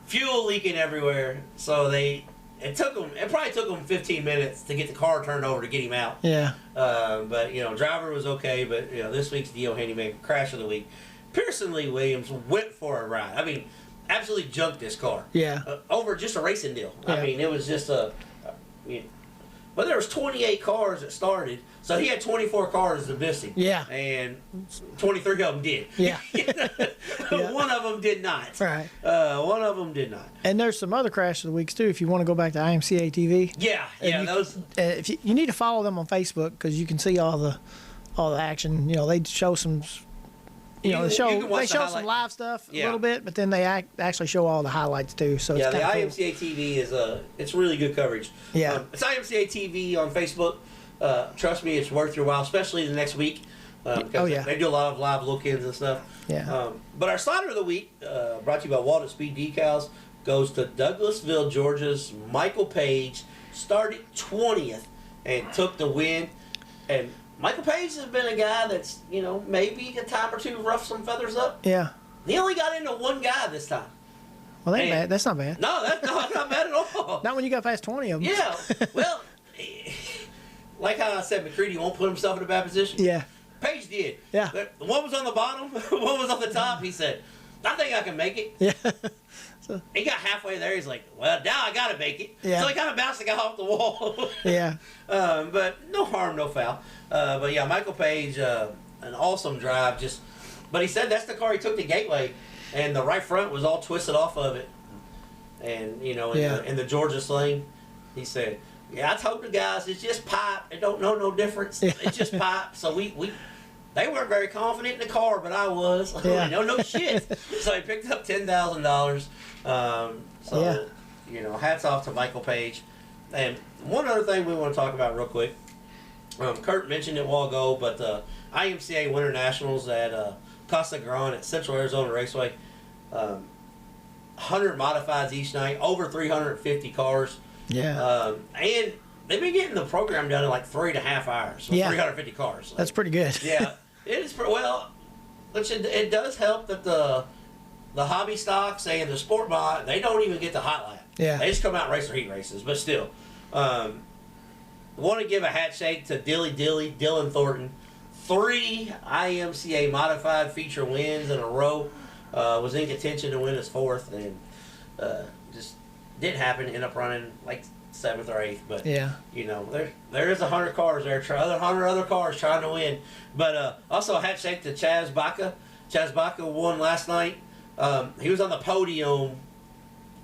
fuel leaking everywhere. So it probably took them 15 minutes to get the car turned over to get him out. Yeah. But, driver was okay. But, this week's Dio Handyman crash of the week. Pearson Lee Williams went for a ride. I mean, absolutely junked this car. Yeah. Over just a racing deal. Yeah. I mean, it was just but there was 28 cars that started. So he had 24 cars that missed him. Yeah. And 23 of them did. Yeah. One of them did not. Right. One of them did not. And there's some other crash of the weeks too. If you want to go back to IMCA TV. Yeah. Those. If you need to follow them on Facebook because you can see all the action. They show some. They show some live stuff a little bit, but then they actually show all the highlights too. So it's the cool. IMCA TV is it's really good coverage. Yeah. It's IMCA TV on Facebook. Trust me, it's worth your while, especially the next week. Because they do a lot of live look-ins and stuff. Yeah. But our slider of the week, brought to you by Walden Speed Decals, goes to Douglasville, Georgia's Michael Page. Started 20th and took the win. And Michael Page has been a guy that's, maybe a time or two roughed some feathers up. Yeah. He only got into one guy this time. Well, that ain't bad. That's not bad. No, that's not bad at all. Not when you got past 20 of them. Yeah. Well, like how I said, McCready won't put himself in a bad position. Yeah. Page did. Yeah. One was on the bottom, one was on the top. He said, I think I can make it. Yeah. He got halfway there. He's like, well, now I got to make it. Yeah. So he kind of bounced the guy off the wall. Yeah. But no harm, no foul. But yeah, Michael Page, an awesome drive. But he said that's the car he took to Gateway, and the right front was all twisted off of it. And, in the Georgia sling, he said, yeah, I told the guys, it's just pipe. It don't know no difference. Yeah. It's just pipe. So they weren't very confident in the car, but I was. Yeah. No shit. So he picked up $10,000. Hats off to Michael Page. And one other thing we want to talk about real quick. Kurt mentioned it a while ago, but the IMCA Winter Nationals at Casa Grande at Central Arizona Raceway. 100 modifieds each night, over 350 cars. Yeah. And they've been getting the program done in like 3.5 hours. So 350 cars. That's pretty good. Yeah. It is well, which it does help that the hobby stocks and the sport mod, they don't even get the hot lap. Yeah. They just come out and race their heat races, but still. Want to give a hat shake to Dylan Thornton. 3 IMCA modified feature wins in a row. Was in contention to win his 4th, and just didn't happen. Ended up running like 7th or 8th, but Yeah. you know, there is 100 cars there, 100 other cars trying to win. But also a hat shake to Chaz Baca. Chaz Baca won last night. He was on the podium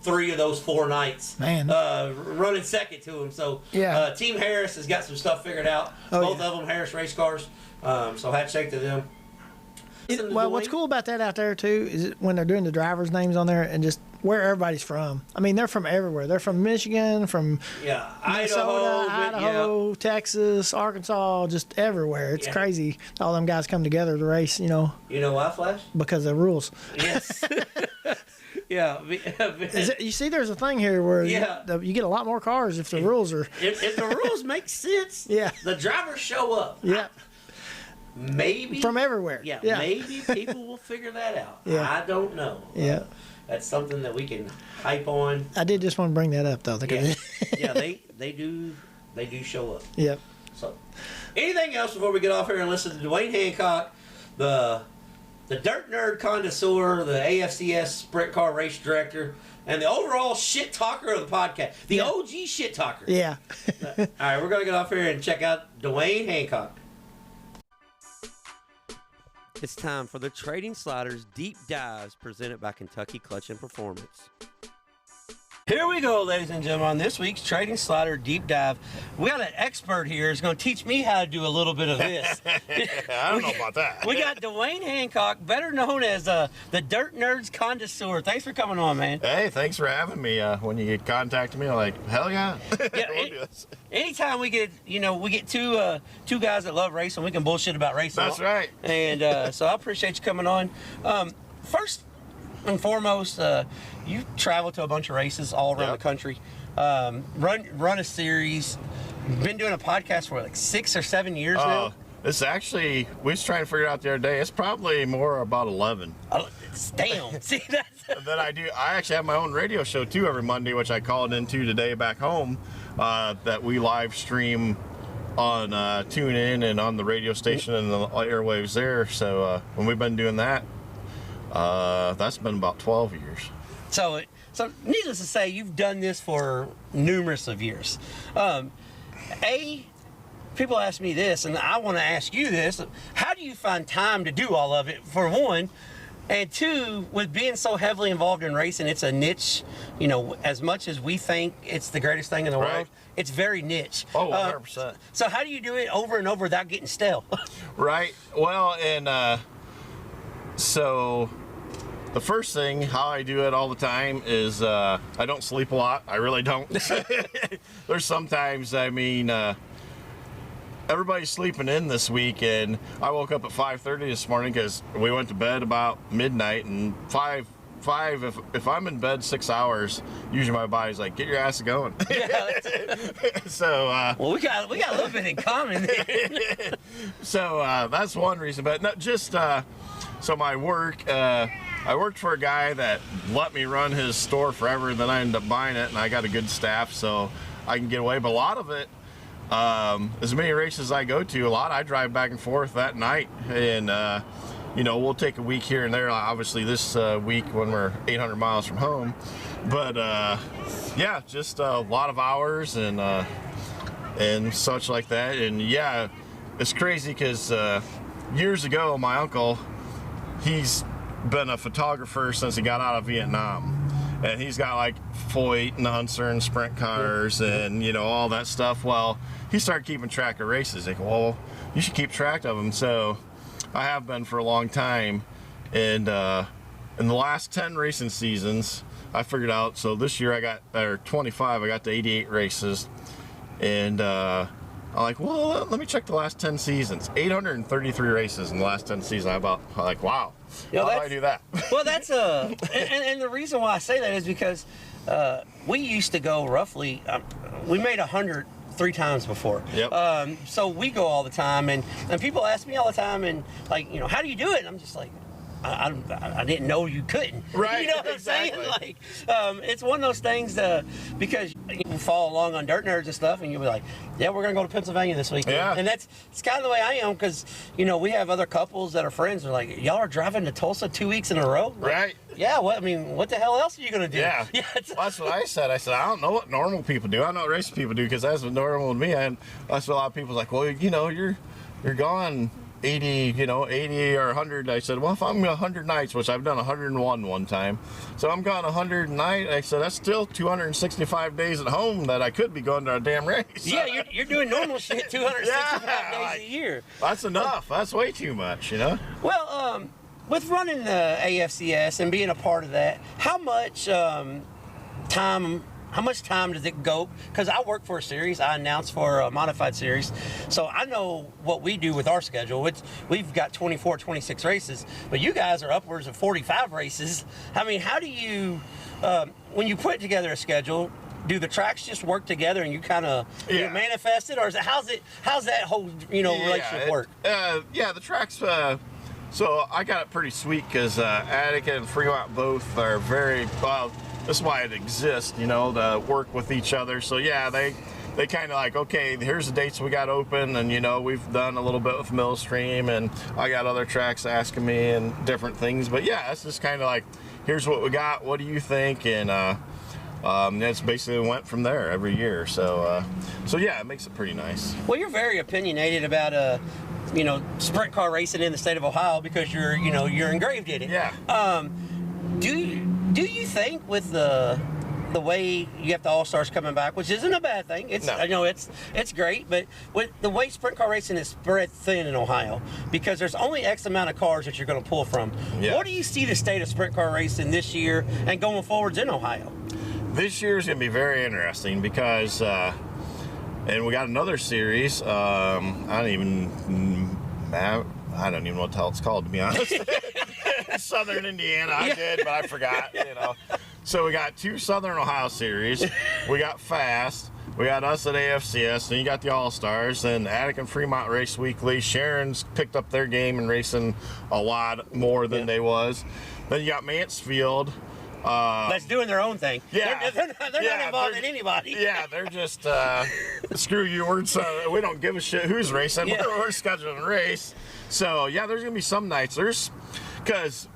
3 of those 4 nights. Man. Running second to him. So Yeah. Team Harris has got some stuff figured out. Oh, Both yeah. of them Harris race cars. So hat shake to them. Well, what's cool about that out there too is when they're doing the drivers' names on there and just where everybody's from. I mean, they're from everywhere. They're from Michigan, from Yeah, Minnesota, Idaho, Texas, Arkansas, just everywhere. It's crazy. All them guys come together to race, You know why, Flash? because of the rules. Yes. Yeah. You see, there's a thing here where you get a lot more cars if the rules are. If the rules make sense, Yeah. the drivers show up. Yeah. Maybe From everywhere. Yeah, Yeah. maybe people will figure that out. Yeah. I don't know. Yeah. That's something that we can hype on. I did just want to bring that up though. Yeah, they do show up. Yep. So, anything else before we get off here and listen to Duane Hancock, the dirt nerd connoisseur, the AFCS sprint car race director, and the overall shit talker of the podcast, the OG shit talker. Yeah. All right, we're gonna get off here and check out Duane Hancock. It's time for the Trading Sliders Deep Dives presented by Kentucky Clutch and Performance. Here we go, ladies and gentlemen, on this week's Trading Slider Deep Dive. We got an expert here who's going to teach me how to do a little bit of this. I don't know about that. We got Duane Hancock, better known as the Dirt Nerds Connoisseur. Thanks for coming on, man. Hey, thanks for having me. When you contacted me, I'm like, hell yeah. Anytime we get, two guys that love racing, we can bullshit about racing. That's right. And so I appreciate you coming on. First and foremost, you travel to a bunch of races all around the country. Run a series. Been doing a podcast for like 6 or 7 years now. It's actually, we was trying to figure it out the other day. It's probably more about 11. Damn. See, that's... Then I actually have my own radio show too every Monday, which I called into today back home, that we live stream on TuneIn and on the radio station and the airwaves there. So when we've been doing that, that's been about 12 years. So needless to say, you've done this for numerous of years. People ask me this, and I want to ask you this. How do you find time to do all of it, for one? And two, with being so heavily involved in racing, it's a niche, as much as we think it's the greatest thing in the world, it's very niche. Oh, 100%. So how do you do it over and over without getting stale? Right. Well, and so the first thing, how I do it all the time is I don't sleep a lot. I really don't. There's sometimes, everybody's sleeping in this week, and I woke up at 5:30 this morning because we went to bed about midnight, and five. If I'm in bed 6 hours, usually my body's like, get your ass going. So well, we got a little bit in common there. So that's one reason, but not just so my work. I worked for a guy that let me run his store forever, and then I ended up buying it, and I got a good staff, so I can get away. But a lot of it, as many races as I go to, I drive back and forth that night, and we'll take a week here and there. Obviously, this week when we're 800 miles from home, but just a lot of hours and such like that. And yeah, it's crazy because years ago, my uncle, he's been a photographer since he got out of Vietnam, and he's got like Foyt and Unser and sprint cars and all that stuff. Well, he started keeping track of races. Like, well, you should keep track of them. So I have been for a long time, and in the last 10 racing seasons, I figured out. So this year I got 25. I got to 88 races, and I'm like, well, let me check the last 10 seasons. 833 races in the last 10 seasons. I'm like, wow. How do I do that? Well, that's and the reason why I say that is because we used to go roughly. We made 100 3 times before. Yep. So we go all the time, and people ask me all the time, and like, how do you do it? And I'm just like, I didn't know you couldn't. Right. You know what Exactly. I'm saying? Like, it's one of those things because you can follow along on Dirt Nerds and stuff, and you'll be like, yeah, we're going to go to Pennsylvania this weekend. Yeah. And it's kind of the way I am, because, we have other couples that are friends. They're like, y'all are driving to Tulsa 2 weeks in a row? Like, Right. Yeah, what the hell else are you going to do? Yeah. Yeah. Well, that's what I said. I said, I don't know what normal people do. I know what racing people do, because that's what normal with me. And that's what a lot of people's like, well, you're gone 80 or 100. I said, well, if I'm 100 nights, which I've done 101 one time, so I'm gone 100 nights. I said, that's still 265 days at home that I could be going to a damn race. Yeah, you're doing normal shit 265 days a year. That's enough. That's way too much, Well, with running the AFCS and being a part of that, how much time does it go? Because I work for a series, I announce for a modified series, so I know what we do with our schedule. We've got 24, 26 races, but you guys are upwards of 45 races. I mean, how do you, when you put together a schedule, do the tracks just work together and you kind of manifest it, or is it how's that whole relationship work? The tracks. So I got it pretty sweet, because Attica and Fremont both are very well. That's why it exists, to work with each other. So yeah, they kind of like, okay, here's the dates we got open, and we've done a little bit with Millstream, and I got other tracks asking me and different things. But yeah, it's just kind of like, here's what we got. What do you think? And it's basically went from there every year. So yeah, it makes it pretty nice. Well, you're very opinionated about sprint car racing in the state of Ohio, because you're engraved in it. Yeah. Do you think with the way you have the All-Stars coming back, which isn't a bad thing, it's great, but with the way sprint car racing is spread thin in Ohio, because there's only X amount of cars that you're going to pull from. Yeah. What do you see the state of sprint car racing this year and going forwards in Ohio? This year's going to be very interesting, because and we got another series. I don't even know what the hell it's called, to be honest. Southern Indiana, I did, but I forgot. So we got 2 Southern Ohio series. We got Fast. We got us at AFCS, and you got the All-Stars, and Attica and Fremont race weekly. Sharon's picked up their game and racing a lot more than they was. Then you got Mansfield. That's doing their own thing. Yeah, they're not involved in anity. Yeah, they're just screw you. We don't give a shit who's racing. Yeah. We're scheduling a race. So yeah, there's gonna be some nights. Because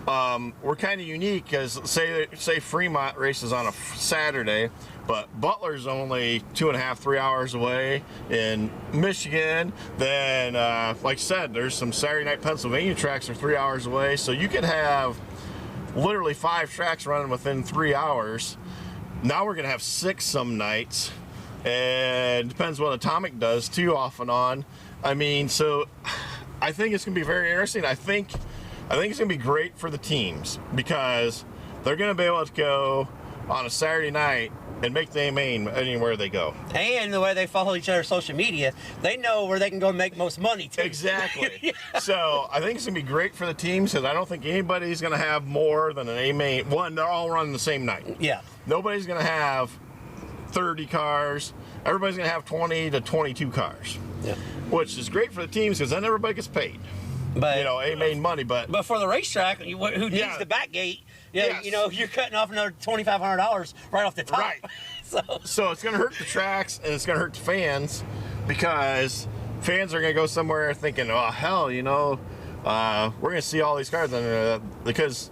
we're kind of unique. Because say Fremont races on a Saturday, but Butler's only 2.5, 3 hours away in Michigan. Then, like I said, there's some Saturday night Pennsylvania tracks are 3 hours away. So you could have literally 5 tracks running within 3 hours. Now we're gonna have 6 some nights, and depends what Atomic does too, off and on. I mean, so I think it's gonna be very interesting. I think it's gonna be great for the teams, because they're gonna be able to go on a Saturday night and make the main anywhere they go. And the way they follow each other's social media, they know where they can go and make most money too. Exactly. Yeah. So I think it's gonna be great for the teams, because I don't think anybody's gonna have more than an A main. One, they're all running the same night. Yeah. Nobody's gonna have 30 cars. Everybody's gonna have 20 to 22 cars. Yeah. Which is great for the teams, because then everybody gets paid. But A main money, but for the racetrack, who needs the back gate? Yeah, Yes. you're cutting off another $2,500 right off the top. Right. So it's gonna hurt the tracks, and it's gonna hurt the fans, because fans are gonna go somewhere thinking, oh hell, we're gonna see all these cars, because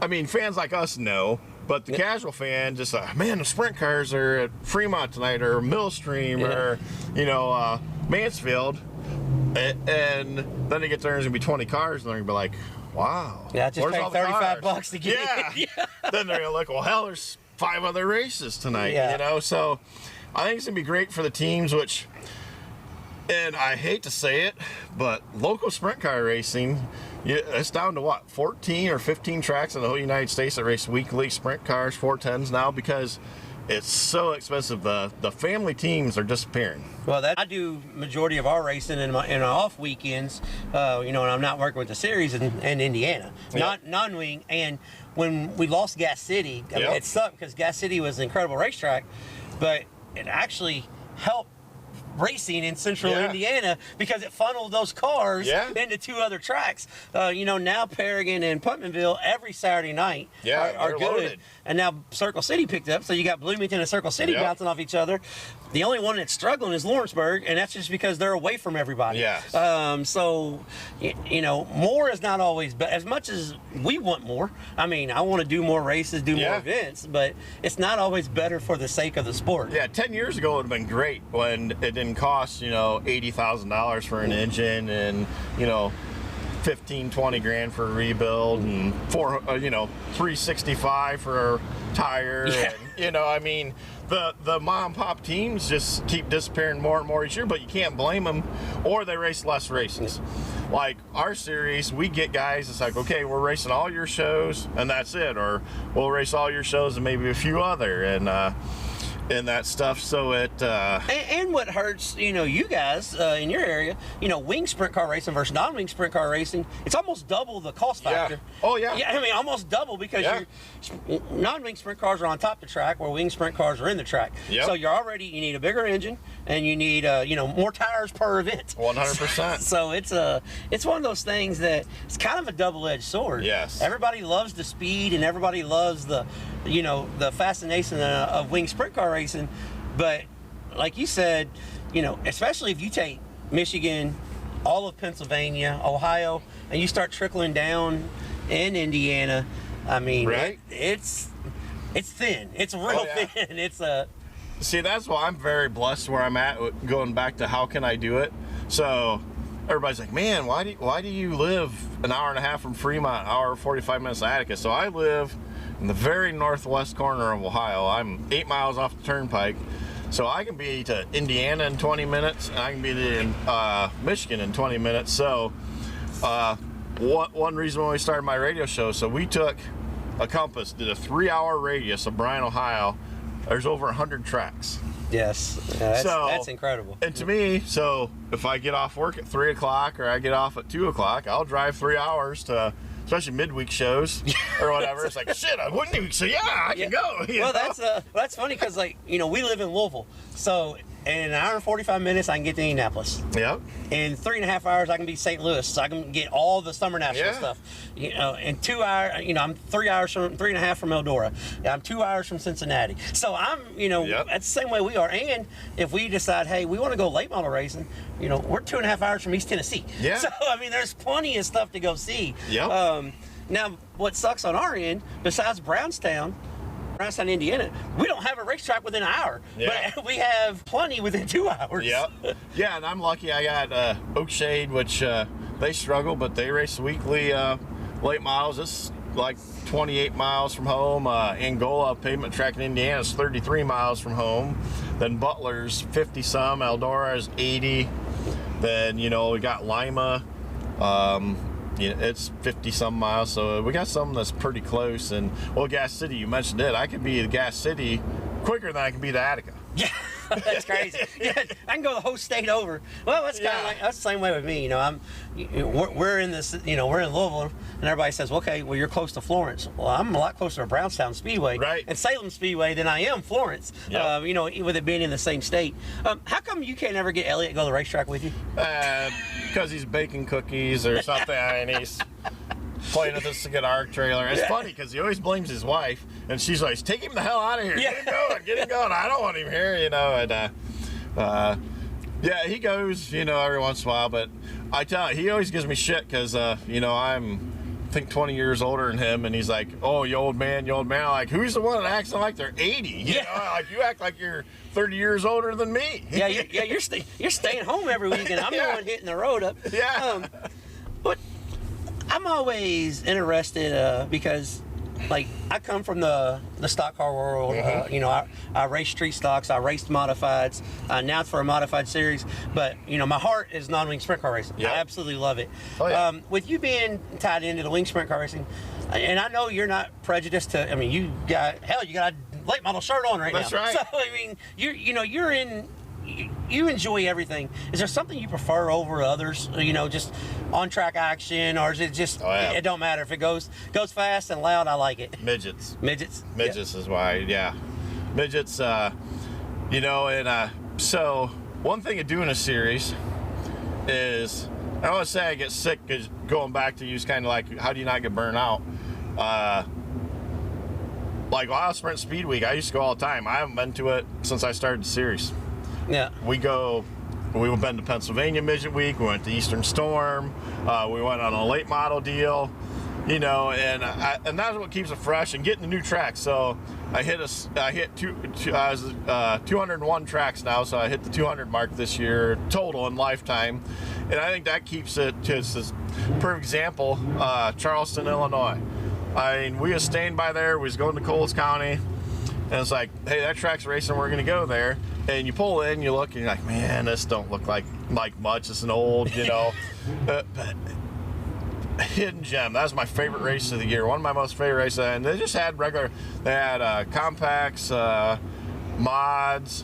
I mean, fans like us know, but the casual fan just man, the sprint cars are at Fremont tonight, or Millstream, or Mansfield, and then they get there and there's gonna be 20 cars, and they're gonna be like, wow, yeah, just where's pay all the cars? $35 to get Yeah. Then they're gonna look, well, hell, there's 5 other races tonight. Yeah. So I think it's gonna be great for the teams, and I hate to say it, but local sprint car racing, it's down to what, 14 or 15 tracks in the whole United States that race weekly sprint cars, 410s now, because it's so expensive. The family teams are disappearing. Well, I do majority of our racing in our off weekends, and I'm not working with the series in Indiana, not non-wing. And when we lost Gas City, I mean, it sucked, because Gas City was an incredible racetrack, but it actually helped racing in central Yeah. Indiana because it funneled those cars Yeah. into 2 other tracks. Now Paragon and Putmanville every Saturday night are they're good. loaded. And now Circle City picked up, so you got Bloomington and Circle City Yep. bouncing off each other. The only one that's struggling is Lawrenceburg, and that's just because they're away from everybody. Yes. More is not always, but as much as we want more, I mean, I want to do more races, do more Yeah. events, but it's not always better for the sake of the sport. Yeah, 10 years ago it would have been great when it didn't cost, $80,000 for an engine and, 15, 20 grand for a rebuild and $365 for a tire. Yeah. And, the mom and pop teams just keep disappearing more and more each year, but you can't blame them, or they race less races. Like our series, we get guys, it's like, okay, we're racing all your shows and that's it, or we'll race all your shows and maybe a few other, and that stuff. So it and what hurts, you guys in your area, wing sprint car racing versus non-wing sprint car racing, it's almost double the cost factor. Oh yeah. Yeah, I mean almost double because your non-wing sprint cars are on top of the track where wing sprint cars are in the track. Yep. So you need a bigger engine and you need more tires per event. 100%. So it's one of those things that it's kind of a double-edged sword. Yes. Everybody loves the speed and everybody loves the fascination of wing sprint car racing, but like you said, especially if you take Michigan, all of Pennsylvania, Ohio, and you start trickling down in Indiana, I mean, right? It's thin. It's real thin. It's a. See, that's why I'm very blessed where I'm at. Going back to how can I do it? So everybody's like, man, why do you live an hour and a half from Fremont, hour 45 minutes to Attica? So I live in the very northwest corner of Ohio. I'm 8 miles off the turnpike, so I can be to Indiana in 20 minutes, and I can be to Michigan in 20 minutes. So one reason when we started my radio show, so we took a compass, did a 3-hour radius of Bryan, Ohio. There's over 100 tracks. Yes, that's incredible. And to me, so if I get off work at 3 o'clock or I get off at 2 o'clock, I'll drive 3 hours to, especially midweek shows or whatever. It's like, shit, I wouldn't, so yeah, I can go. That's funny because we live in Louisville, so in an hour and 45 minutes I can get to Indianapolis. Yep. In 3.5 hours I can be St. Louis, so I can get all the Summer National Yeah. stuff. In 2 hours, I'm 3.5 from Eldora. I'm 2 hours from Cincinnati. So I'm, Yep. that's the same way we are. And if we decide, hey, we want to go late model racing, we're 2.5 hours from East Tennessee. Yeah. So I mean, there's plenty of stuff to go see. Yep. Now, what sucks on our end, besides Brownstown, Indiana, we don't have a racetrack within an hour, but we have plenty within 2 hours. Yep. Yeah, and I'm lucky I got Oakshade, which they struggle, but they race weekly late models. It's like 28 miles from home. Angola pavement track in Indiana is 33 miles from home. Then Butler's 50 some, Eldora is 80. Then we got Lima. It's 50 some miles, so we got something that's pretty close. And Gas City, you mentioned it. I could be to Gas City quicker than I can be to Attica. Yeah, that's crazy. Yeah, I can go the whole state over. Well, that's kind of like that's the same way with me. We're in this. We're in Louisville, and everybody says, "Okay, well, you're close to Florence." Well, I'm a lot closer to Brownstown Speedway and Salem Speedway than I am Florence. Yep. With it being in the same state. How come you can't ever get Elliot to go to the racetrack with you? Because he's baking cookies or something, and he's playing with his guitar trailer. It's funny because he always blames his wife, and she's like, "Take him the hell out of here! Get him going! I don't want him here!" And he goes, every once in a while. But I tell you, he always gives me shit because I'm I think 20 years older than him, and he's like, "Oh, you old man, you old man." I'm like, who's the one that acts like they're 80? You act like you're 30 years older than me. You're staying home every weekend. I'm the one hitting the road up. Yeah. But I'm always interested because, like, I come from the stock car world. I race street stocks. I raced modifieds. Now it's for a modified series. But, my heart is non-wing sprint car racing. Yep. I absolutely love it. Oh, yeah. With you being tied into the wing sprint car racing, and I know you're not prejudiced to, you got a late model shirt on right now. That's right. So, you enjoy everything. Is there something you prefer over others? Just on track action, or is it just it don't matter if it goes fast and loud? I like it. Midgets Yeah. is why. Yeah, midgets. So one thing of doing a series is, I don't want to say I get sick, because going back to use kind of like, how do you not get burnt out? Like Ohio Sprint Speed Week, I used to go all the time. I haven't been to it since I started the series. Yeah. We've been to Pennsylvania Midget Week. We went to Eastern Storm. We went on a late model deal, you know, and that's what keeps it fresh and getting the new tracks. So I hit 201 tracks now, so I hit the 200 mark this year total in lifetime, and I think that keeps it. Just as perfect example, Charleston, Illinois. I mean, we was staying by there. We was going to Coles County, and it's like, hey, that track's racing. We're gonna go there. And you pull in, you look, and you're like, man, this don't look like much. It's an old, you know. But Hidden Gem, that was my favorite race of the year. One of my most favorite races. And they just had they had compacts, mods,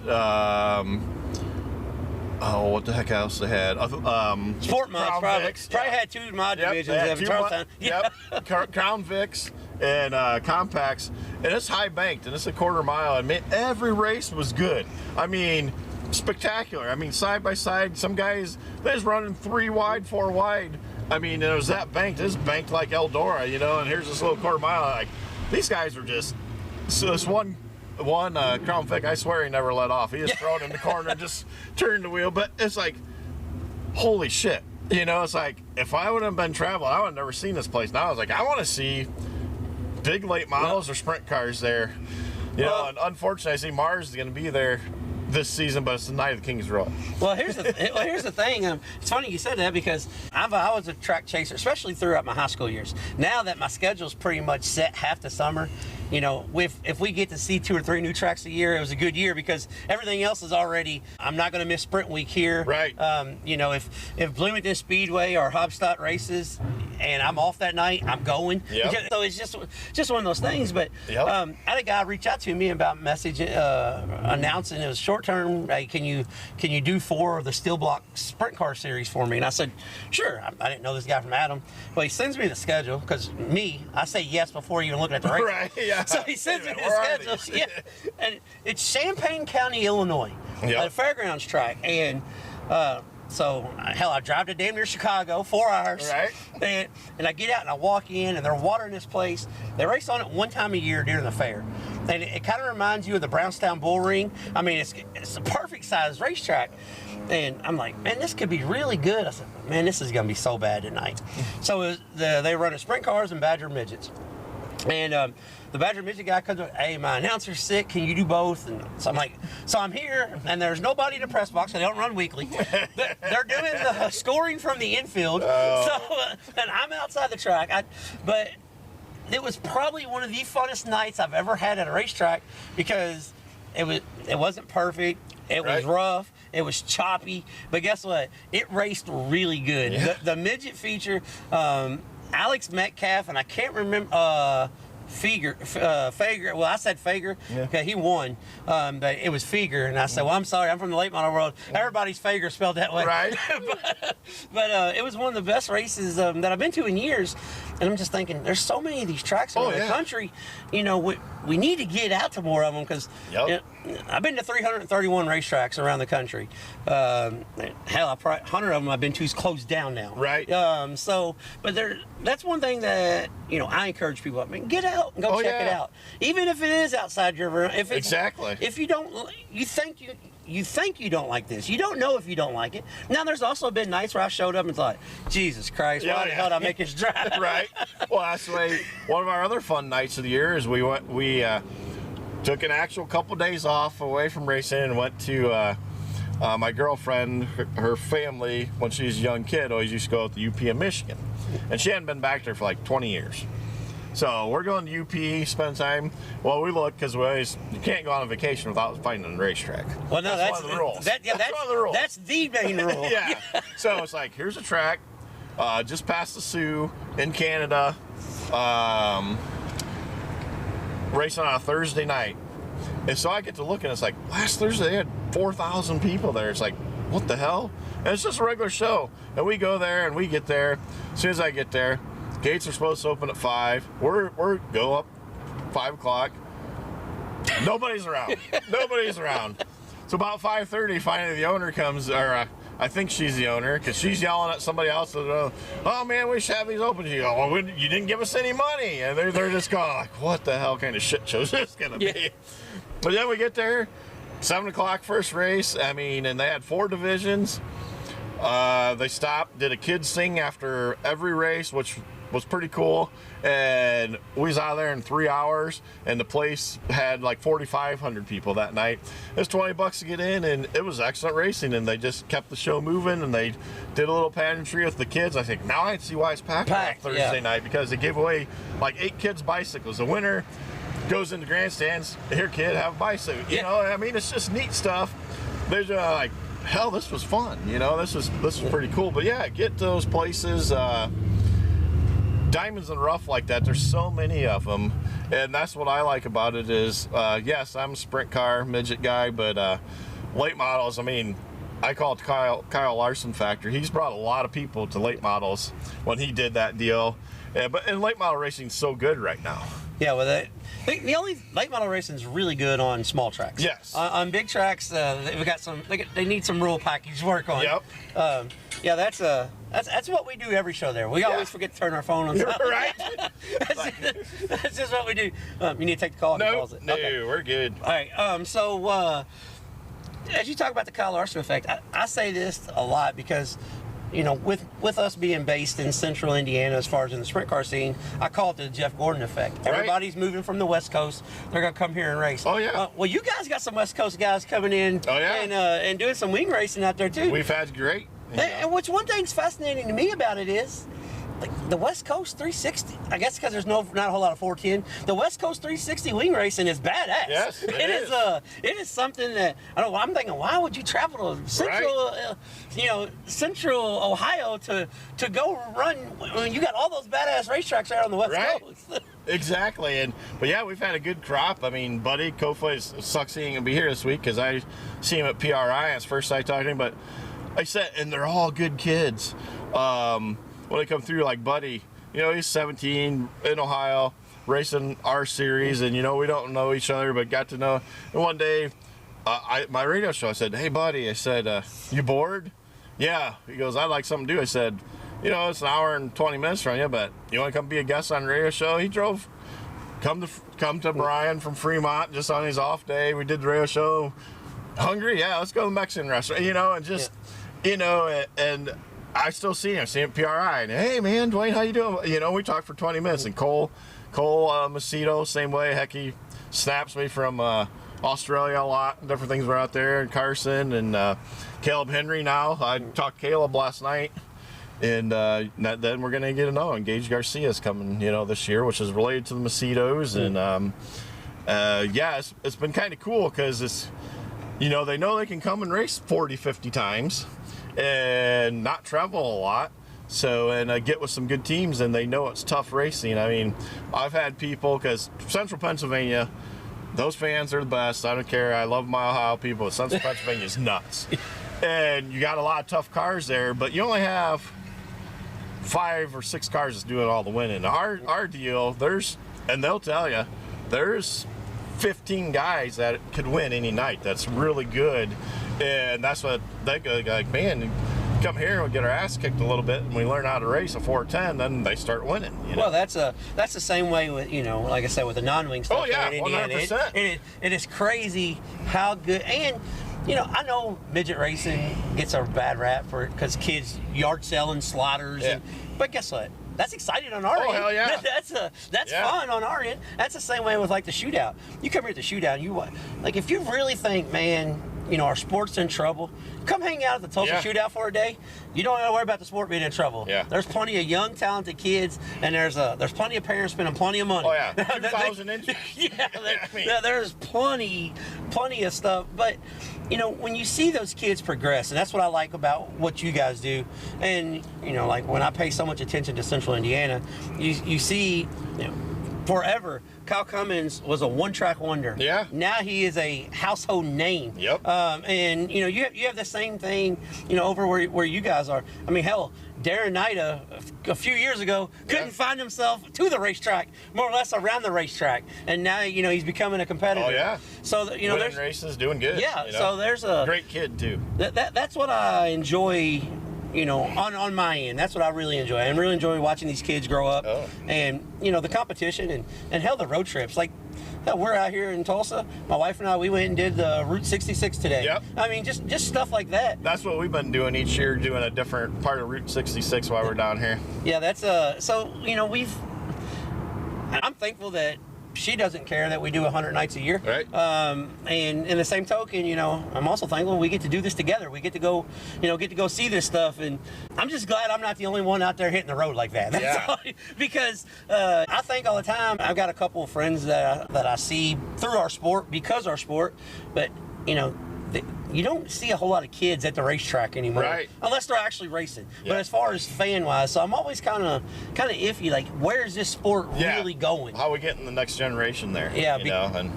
what the heck else they had? Sport mods, probably had 2 mod divisions. Crown Vics and compacts, and it's high banked, and it's a quarter mile, and every race was good. I mean, spectacular. I mean, side by side, some guys, they was running 3 wide, 4 wide. I mean, it was that banked. It's banked like Eldora, you know, and here's this little quarter mile. Like, these guys were just, so this one Crown Vic, I swear he never let off. He just throw it in the corner and just turned the wheel. But it's like, holy shit. You know, it's like, if I would have been traveling, I would have never seen this place. Now I was like, I want to see big late models or sprint cars there. You know, and unfortunately, I see Mars is going to be there this season, but it's the night of the King's Road. Well, here's the thing. It's funny you said that, because I was a track chaser, especially throughout my high school years. Now that my schedule's pretty much set half the summer, you know, if we get to see 2 or 3 new tracks a year, it was a good year, because everything else is already, I'm not going to miss Sprint Week here. Right. You know, if Bloomington Speedway or Hobstadt races and I'm off that night, I'm going. Yep. So it's just one of those things. But I had a guy reach out to me about message announcing it was short term. Hey, can you do 4 of the steel block sprint car series for me? And I said, sure. I didn't know this guy from Adam. Well, he sends me the schedule, because I say yes before even looking at the race. Right. Yeah. So he sends me the schedule. Yeah. And it's Champaign County, Illinois, at a fairgrounds track. And so, hell, I drive to damn near Chicago, 4 hours. Right. And I get out and I walk in, and they're watering this place. They race on it one time a year during the fair. And it kind of reminds you of the Brownstown Bull Ring. I mean, it's a perfect size racetrack. And I'm like, man, this could be really good. I said, man, this is going to be so bad tonight. So they run sprint cars and Badger midgets. And the Badger midget guy comes up, hey, my announcer's sick, can you do both? And so I'm like, so I'm here, and there's nobody in the press box, they don't run weekly. They're doing the scoring from the infield, and I'm outside the track. But it was probably one of the funnest nights I've ever had at a racetrack, because it wasn't perfect, it was rough, it was choppy, but guess what? It raced really good. Yeah. The midget feature, Alex Metcalf, and I can't remember, Fager. Well, I said Fager. Yeah. Okay, he won, but it was Feger, and I said, "Well, I'm sorry, I'm from the late model world. Everybody's Fager spelled that way." Right. but it was one of the best races that I've been to in years, and I'm just thinking, there's so many of these tracks around the country. You know, we need to get out to more of them, because I've been to 331 racetracks around the country. Hell, 100 of them I've been to is closed down now. Right. But that's one thing that I encourage people. I mean, get out and go check it out, even if it is outside your room. If you don't, you think you don't like this. You don't know if you don't like it. Now, there's also been nights where I showed up and thought, Jesus Christ, why the hell did I make this drive? Right. Well, that's the way. One of our other fun nights of the year is we took an actual couple days off away from racing and went to my girlfriend, her family, when she was a young kid, always used to go to UP in Michigan. And she hadn't been back there for like 20 years. So we're going to UP, spend time. Well, we look, because you can't go on a vacation without finding a racetrack. Well, no, that's one of the rules. That's one of the rules. That's the main rule. Yeah. So it's like, here's a track just past the Sioux in Canada, racing on a Thursday night. And so I get to look, and it's like, last Thursday they had 4,000 people there. It's like, what the hell? And it's just a regular show. And we go there, and we get there. As soon as I get there, gates are supposed to open at 5. We're go up 5 o'clock. Nobody's around. Nobody's around. So about 5:30, finally the owner comes, or I think she's the owner, because she's yelling at somebody else. Oh man, we should have these open. You go, well, you didn't give us any money, and they're just going like, what the hell kind of shit show is this gonna be? But then we get there, 7 o'clock first race. I mean, and they had 4 divisions. They stopped, did a kids thing after every race, which was pretty cool, and we was out of there in 3 hours, and the place had like 4,500 people that night. It was $20 to get in, and it was excellent racing, and they just kept the show moving, and they did a little pageantry with the kids. I think now I see why it's packed on Thursday night, because they gave away like 8 kids bicycles. The winner goes into grandstands, here kid, have a bicycle. You know, I mean, it's just neat stuff. There's like, hell, this was fun. You know, this was pretty cool. But yeah, get those places. Diamonds in the rough like that, there's so many of them, and that's what I like about it is, yes, I'm a sprint car midget guy, but late models, I mean, I call it Kyle Larson factor. He's brought a lot of people to late models when he did that deal, and late model racing's so good right now. Yeah, well, the only late model racing is really good on small tracks. Yes. On big tracks, we got some. They need some rule package work on. Yep. Yeah, that's what we do every show there. We always forget to turn our phone on. You're right. That's just what we do. You need to take the call. No, we're good. All right. So as you talk about the Kyle Larson effect, I say this a lot because, you know, with us being based in central Indiana as far as in the sprint car scene, I call it the Jeff Gordon effect. Right. Everybody's moving from the West Coast. They're going to come here and race. Oh, yeah. Well, you guys got some West Coast guys coming in and doing some wing racing out there, too. We've had great. And which one thing's fascinating to me about it is, like, the West Coast 360, I guess because there's not a whole lot of 410, the West Coast 360 wing racing is badass. Yes, it is. It is something that, I'm thinking, why would you travel to central, central Ohio to go run when you got all those badass racetracks out on the West Coast? Exactly, but yeah, we've had a good crop. I mean, Buddy Kofa sucks he ain't gonna be here this week because I see him at PRI. It's first I talked to him, but I said, and they're all good kids. When they come through, like Buddy, you know, he's 17 in Ohio, racing our series, and, you know, we don't know each other, but got to know. And one day, my radio show, I said, hey, Buddy, I said, you bored? Yeah. He goes, I'd like something to do. I said, you know, it's an hour and 20 minutes from you, but you want to come be a guest on the radio show? He drove, come to Brian from Fremont just on his off day. We did the radio show. Hungry? Yeah, let's go to the Mexican restaurant, you know, and just, you know, and I still see him at PRI, and hey man, Duane, how you doing? You know, we talked for 20 minutes, and Cole Macedo, same way. Heck, he snaps me from Australia a lot. Different things were out there, and Carson and Caleb Henry. Now I talked to Caleb last night, and then we're gonna get to know. And Gage Garcia's coming, you know, this year, which is related to the Macedos, and yeah, it's been kind of cool because it's, you know, they know they can come and race 40, 50 times. And not travel a lot, so and get with some good teams, and they know it's tough racing. I mean, I've had people, because Central Pennsylvania, those fans are the best. I don't care. I love my Ohio people, but Central Pennsylvania is nuts, and you got a lot of tough cars there, but you only have 5 or 6 cars that's doing all the winning. Our deal, and they'll tell you, there's 15 guys that could win any night. That's really good. And that's what they go like, man, come here and we get our ass kicked a little bit and we learn how to race a 410, then they start winning. You know? Well, that's the same way with, you know, like I said, with the non-wing stuff. Oh yeah, in Indiana. 100%. It is crazy how good, and you know, I know midget racing gets a bad rap for it because kids yard selling slaughters, but guess what? That's exciting on our end. Oh, hell yeah. That's fun on our end. That's the same way with like the shootout. You come here at the shootout, like if you really think, man, you know, our sport's in trouble, come hang out at the Tulsa shootout for a day. You don't have to worry about the sport being in trouble. Yeah. There's plenty of young, talented kids, and there's plenty of parents spending plenty of money. Oh yeah, 2,000 inches. There's plenty of stuff. But you know, when you see those kids progress, and that's what I like about what you guys do, and you know, like when I pay so much attention to Central Indiana, you see, you know, forever Kyle Cummins was a one-track wonder. Yeah. Now he is a household name. Yep. And you know, you have the same thing, you know, over where you guys are. I mean, hell, Darren Nida a few years ago couldn't find himself to the racetrack, more or less around the racetrack, and now, you know, he's becoming a competitor. Oh yeah. So you know, winning there's races, doing good. Yeah. You know? So there's a great kid too. That's what I enjoy. You know, on my end, that's what I really enjoy. I really enjoy watching these kids grow up, and you know, the competition and hell, the road trips. Like, hell, we're out here in Tulsa. My wife and I, we went and did the Route 66 today. Yep. I mean, just stuff like that. That's what we've been doing each year, doing a different part of Route 66 while we're down here. Yeah, that's so you know, I'm thankful that she doesn't care that we do 100 nights a year. Right. And in the same token, you know, I'm also thankful we get to do this together. We get to go, you know, see this stuff. And I'm just glad I'm not the only one out there hitting the road like that. That's all, because I think all the time, I've got a couple of friends that I see through our sport, because our sport, but, you know, you don't see a whole lot of kids at the racetrack anymore, unless they're actually racing. But as far as fan-wise, so I'm always kind of iffy. Like, where's this sport really going? How are we getting the next generation there? Yeah, you know, and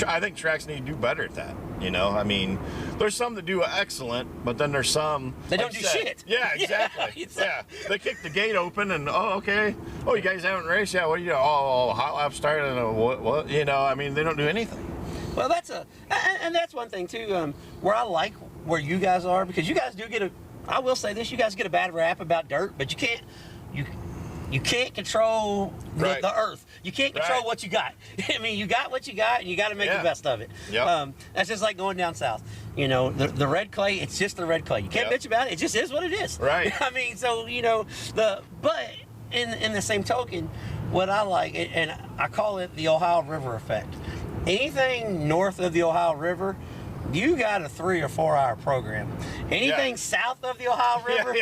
I think tracks need to do better at that. You know, I mean, there's some that do excellent, but then there's some they don't do shit. Yeah, exactly. Yeah, they kick the gate open and okay. Oh, you guys haven't raced? Yeah, what do you do? Oh, hot lap started and what? You know, I mean, they don't do anything. Well, and that's one thing too. Where I like where you guys are, because you guys do get I will say this, you guys get a bad rap about dirt, but you can't control the earth. You can't control what you got. I mean, you got what you got, and you got to make the best of it. Yep. That's just like going down south. You know, the red clay, it's just the red clay. You can't bitch about it. It just is what it is. Right. I mean, so, you know, but in the same token, what I like, and I call it the Ohio River effect. Anything north of the Ohio River, you got a 3 or 4 hour program. Anything south of the Ohio River,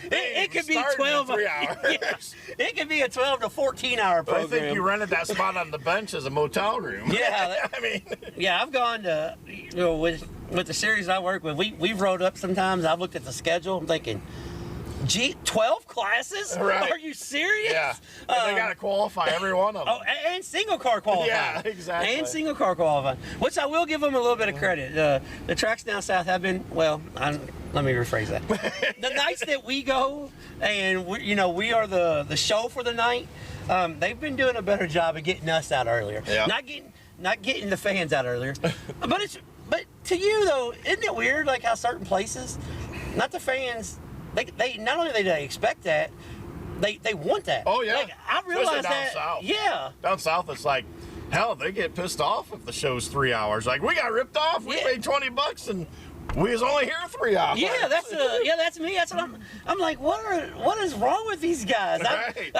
it could be 12 3 hours. It could be a 12 to 14 hour program. I think you rented that spot on the bench as a motel room. Yeah, I mean, yeah, I've gone to, you know, with the series I work with, we've rode up sometimes. I've looked at the schedule. I'm thinking, gee, 12 classes? Right. Are you serious? Yeah. They got to qualify every one of them. Oh, and single car qualifying. Yeah, exactly. And single car qualifying, which I will give them a little bit of credit. The tracks down south have been, well, let me rephrase that. The nights that we go and we are the show for the night, they've been doing a better job of getting us out earlier. Yeah. Not getting the fans out earlier. But to you though, isn't it weird like how certain places, not the fans, they not only do they expect that, they want that. Oh yeah. Like, I realize down that. South. Yeah. Down south, it's like, hell, they get pissed off if the show's 3 hours. Like, we got ripped off. We paid $20 and we was only here 3 hours. Yeah, that's me. That's what I'm like. What is wrong with these guys? Right.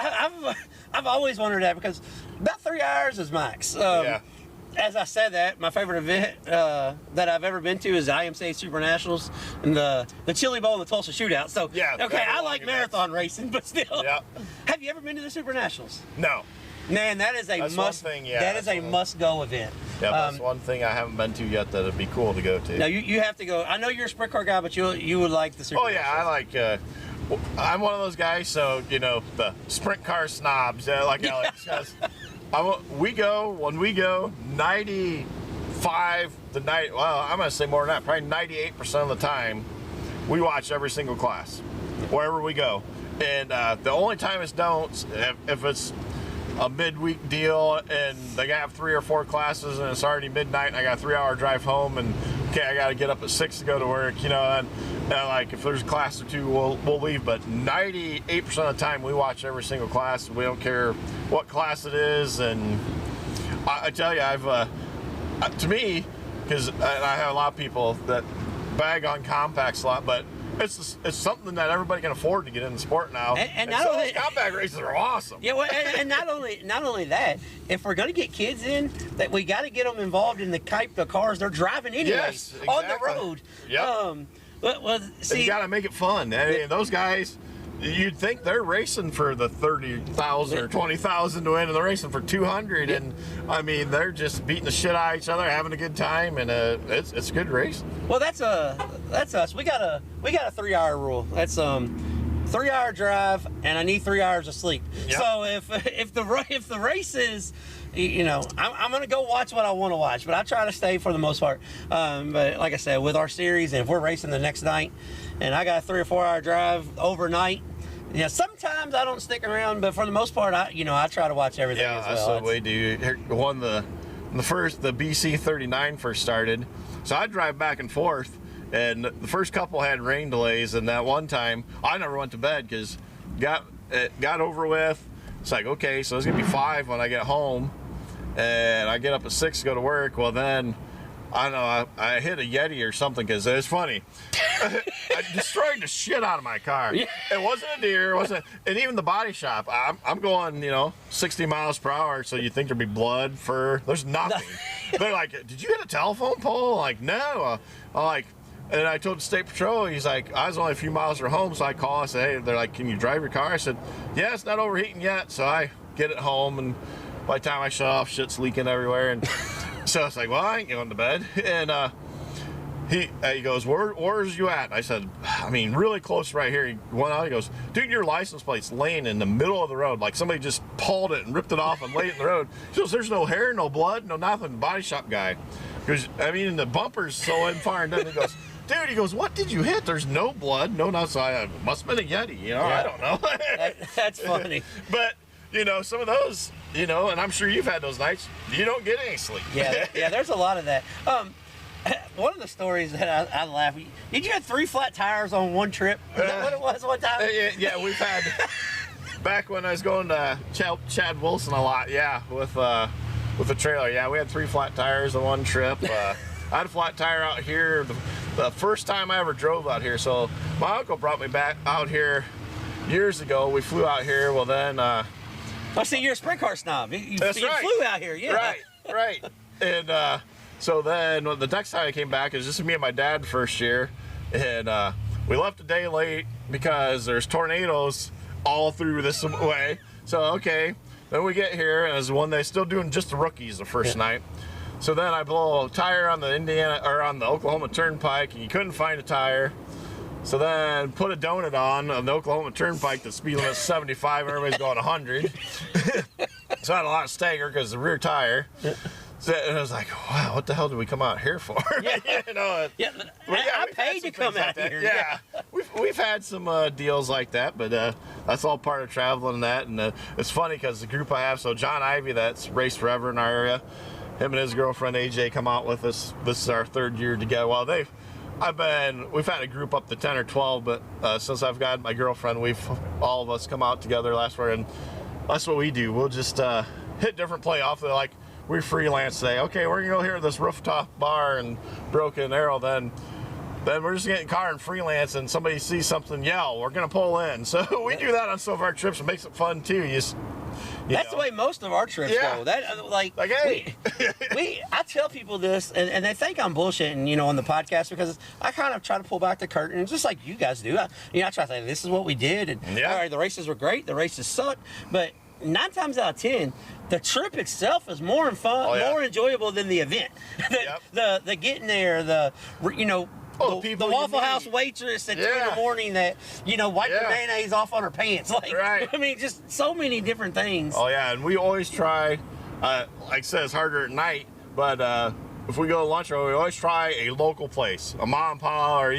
I've always wondered that, because about 3 hours is max. Yeah. As I said that, my favorite event that I've ever been to is the IMCA Super Nationals and the Chili Bowl and the Tulsa Shootout. So, yeah, okay, I like marathon racing, but still. Yeah. Have you ever been to the Super Nationals? No. Man, that is a must-go event. Yeah, that's one thing I haven't been to yet that would be cool to go to. No, you have to go. I know you're a sprint car guy, but you would like the Super Nationals. I like. I'm one of those guys, so the sprint car snobs, like Alex says. When we go 95 to 90, well, I'm gonna say more than that, probably 98% of the time, we watch every single class, wherever we go. And the only time it's don't, if it's a midweek deal and they have 3 or 4 classes and it's already midnight and I got a 3-hour drive home and I got to get up at 6 to go to work, and like if there's a class or two, we'll leave. But 98% of the time, we watch every single class. We don't care what class it is. And I tell you, to me, because I have a lot of people that bag on compacts a lot, but it's something that everybody can afford to get in the sport now. And not only compact races are awesome. Yeah, well, and not only that, if we're going to get kids in, that we got to get them involved in the type of cars they're driving anyways, on the road. Yep. Well, see, you got to make it fun. I mean, those guys, you'd think they're racing for the 30,000 or 20,000 to win, and they're racing for 200. And I mean, they're just beating the shit out of each other, having a good time, and it's a good race. Well, that's us. We got a 3-hour rule. That's 3-hour drive, and I need 3 hours of sleep. Yep. So if the race is, I'm gonna go watch what I want to watch, but I try to stay for the most part. But like I said, with our series, and if we're racing the next night, and I got a 3 or 4 hour drive overnight, sometimes I don't stick around, but for the most part, I try to watch everything. Yeah, as well. that's the way to do. When the BC 39 first started, so I'd drive back and forth. And the first couple had rain delays, and that one time I never went to bed because it got over with. It's like, okay, so it's gonna be 5 when I get home, and I get up at 6 to go to work. Well, then I don't know, I hit a Yeti or something, because it was funny. I destroyed the shit out of my car. Yeah. It wasn't a deer, and even the body shop. I'm going, 60 miles per hour, so you think there'd be blood, fur. There's nothing. They're like, did you hit a telephone pole? Like, no. I'm like. And I told the State Patrol, he's like, I was only a few miles from home, so I call, I said, hey, they're like, can you drive your car? I said, yeah, it's not overheating yet. So I get it home, and by the time I shut off, shit's leaking everywhere. And so it's like, well, I ain't going to bed. And he goes, where's you at? I said, I mean, really close right here. He went out, he goes, dude, your license plate's laying in the middle of the road. Like somebody just pulled it and ripped it off and laid it in the road. He goes, there's no hair, no blood, no nothing. Body shop guy. Because, I mean, the bumper's so far and done. He goes, dude, he goes, what did you hit? There's no blood, no nothing. So I must have been a Yeti, yeah. I don't know. That's funny. But, some of those, and I'm sure you've had those nights, you don't get any sleep. Yeah, there's a lot of that. One of the stories that I laugh, did you have 3 flat tires on one trip? Is that what it was one time? Yeah, we've had, back when I was going to Chad Wilson a lot, with the trailer, we had 3 flat tires on one trip. I had a flat tire out here the first time I ever drove out here. So my uncle brought me back out here years ago. We flew out here. Well, then... see, you're a sprint car snob. You right. flew out here, yeah. Right. And so then the next time I came back, it was just me and my dad the first year. And we left a day late because there's tornadoes all through this way. So, okay. Then we get here, and it's one day still doing just the rookies the first night. So then I blow a tire on the Oklahoma Turnpike, and you couldn't find a tire. So then put a donut on the Oklahoma Turnpike, the speed limit's 75, everybody's going 100. So I had a lot of stagger because the rear tire. So, and I was like, wow, what the hell did we come out here for? Yeah, I paid to come out here. Yeah, we've had some deals like that, but that's all part of traveling and that. And it's funny because the group I have, so John Ivy, that's raced forever in our area, him and his girlfriend AJ come out with us. This is our 3rd year together. Well, we've had a group up to 10 or 12, but since I've got my girlfriend, all of us come out together last year, and that's what we do. We'll just hit different playoffs. They're like, we freelance today. Okay, we're gonna go here at this rooftop bar in Broken Arrow. Then we're just getting car and freelance, and somebody sees something, yell. We're gonna pull in. So we do that on some of our trips. It makes it fun too. That's the way most of our trips go. Hey. I tell people this, and they think I'm bullshitting, on the podcast, because I kind of try to pull back the curtain, just like you guys do. I try to say, this is what we did, and all right, the races were great, the races sucked, but 9 times out of 10, the trip itself is more fun, more enjoyable than the event. The getting there, the Waffle House waitress at 2 in the morning that, wiped the mayonnaise off on her pants. I mean, just so many different things. Oh, yeah, and we always try, like I said, it's harder at night, but if we go to lunch, we always try a local place, a mom and pop, or,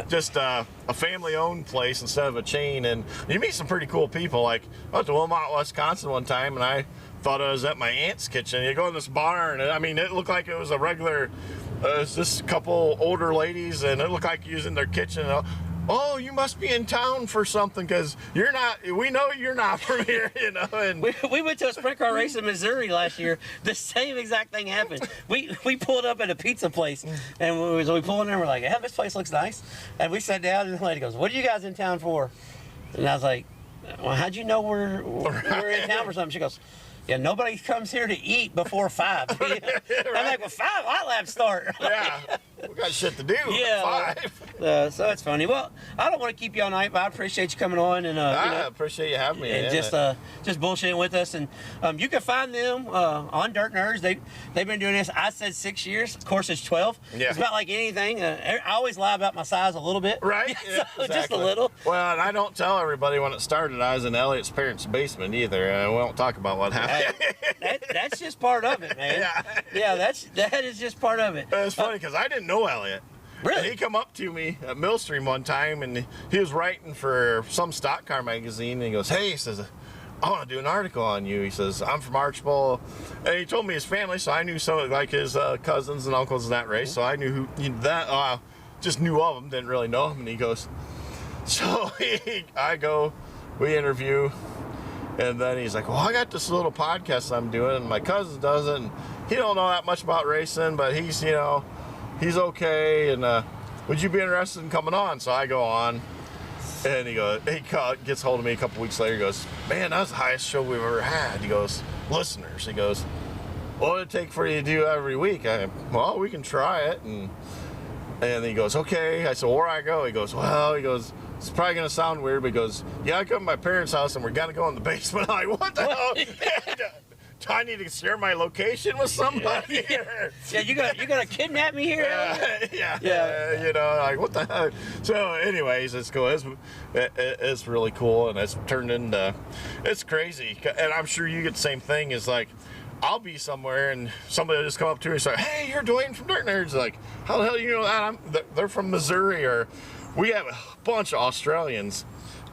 just a family-owned place instead of a chain. And you meet some pretty cool people. Like, I went to Wilmot, Wisconsin one time, and I thought I was at my aunt's kitchen. You go in this barn, and I mean, it looked like it was a regular... it's this couple older ladies, and it looked like using their kitchen. Oh, you must be in town for something, because you're not. We know you're not from here, And we went to a sprint car race in Missouri last year. The same exact thing happened. We pulled up at a pizza place, and we pulled in there. We're like, yeah, this place looks nice. And we sat down, and the lady goes, "What are you guys in town for?" And I was like, "Well, how'd you know we're in town for something?" She goes, yeah, nobody comes here to eat before 5. I'm like, well, 5 hot laps start. Yeah. We got shit to do. Yeah. 5. So that's funny. Well, I don't want to keep you all night, but I appreciate you coming on and I appreciate you having me. and just bullshitting with us. And you can find them on Dirt Nerds. They've been doing this. I said 6 years. Of course, it's 12. Yeah. It's about like anything. I always lie about my size a little bit. Right. Yeah, so just a little. Well, and I don't tell everybody when it started I was in Elliot's parents' basement either. We won't talk about what happened. That's just part of it, man. Yeah, that is just part of it. It's funny because I didn't know Elliot. Really? And he come up to me at Millstream one time, and he was writing for some stock car magazine, and he goes, "Hey," he says, "I want to do an article on you." He says, "I'm from Archbold," and he told me his family, so I knew some like his cousins and uncles in that race, so I knew just knew of him, didn't really know him, and he goes, so I go, we interview. And then he's like, "Well, I got this little podcast I'm doing, and my cousin does it, and he don't know that much about racing, but he's okay, and would you be interested in coming on?" So I go on, and he gets hold of me a couple weeks later. He goes, "Man, that was the highest show we've ever had." He goes, "Listeners." He goes, "What would it take for you to do every week?" Well, we can try it, and he goes, "Okay." I said, "Where I go?" He goes, "It's probably going to sound weird," but he goes, "Yeah, I come to my parents' house and we're going to go in the basement." I'm like, what the hell? Do I need to share my location with somebody? Yeah, you gonna kidnap me here? Yeah. Like, what the hell? So anyways, it's cool. It's really cool, and it's turned into, it's crazy. And I'm sure you get the same thing. Is like, I'll be somewhere and somebody will just come up to me and say, "Hey, you're Duane from Dirt Nerds." Like, how the hell do you know that? They're from Missouri, or we have a bunch of Australians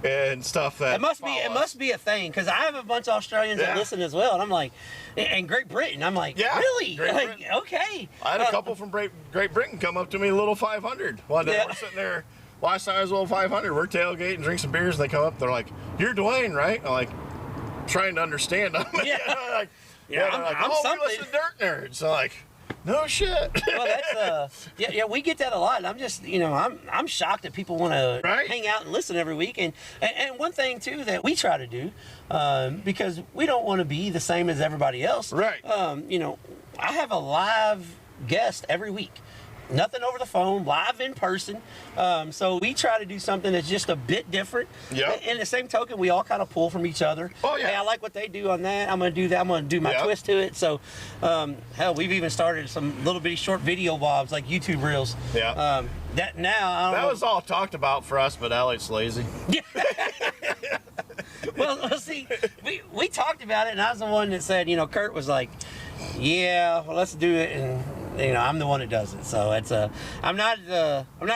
and stuff that it must be a thing, because I have a bunch of Australians that listen as well, and I'm like, and Great Britain, I'm like, really? Like, okay. I had a couple from Great Britain come up to me, little 500. One day we're sitting there, last time I was a little 500, we're tailgating, drink some beers, and they come up, they're like, "You're Duane, right?" I'm like, trying to understand them. Yeah. They're like, I'm "Oh, something." we listen to Dirt Nerds. So like, no shit. Well, that's we get that a lot. I'm just, I'm shocked that people want to hang out and listen every week. And one thing too that we try to do, because we don't want to be the same as everybody else. Right. I have a live guest every week. Nothing over the phone, live in person. So we try to do something that's just a bit different. Yeah. In the same token, we all kind of pull from each other. Oh, yeah. Hey, I like what they do on that. I'm going to do that. I'm going to do my twist to it. So, hell, we've even started some little bitty short video bobs, like YouTube reels. Yeah. That now, that was all talked about for us, but Elliot's lazy. Well, see, we talked about it, and I was the one that said, Kurt was like, "Yeah, well, let's do it," and I'm the one that does it. So it's I'm not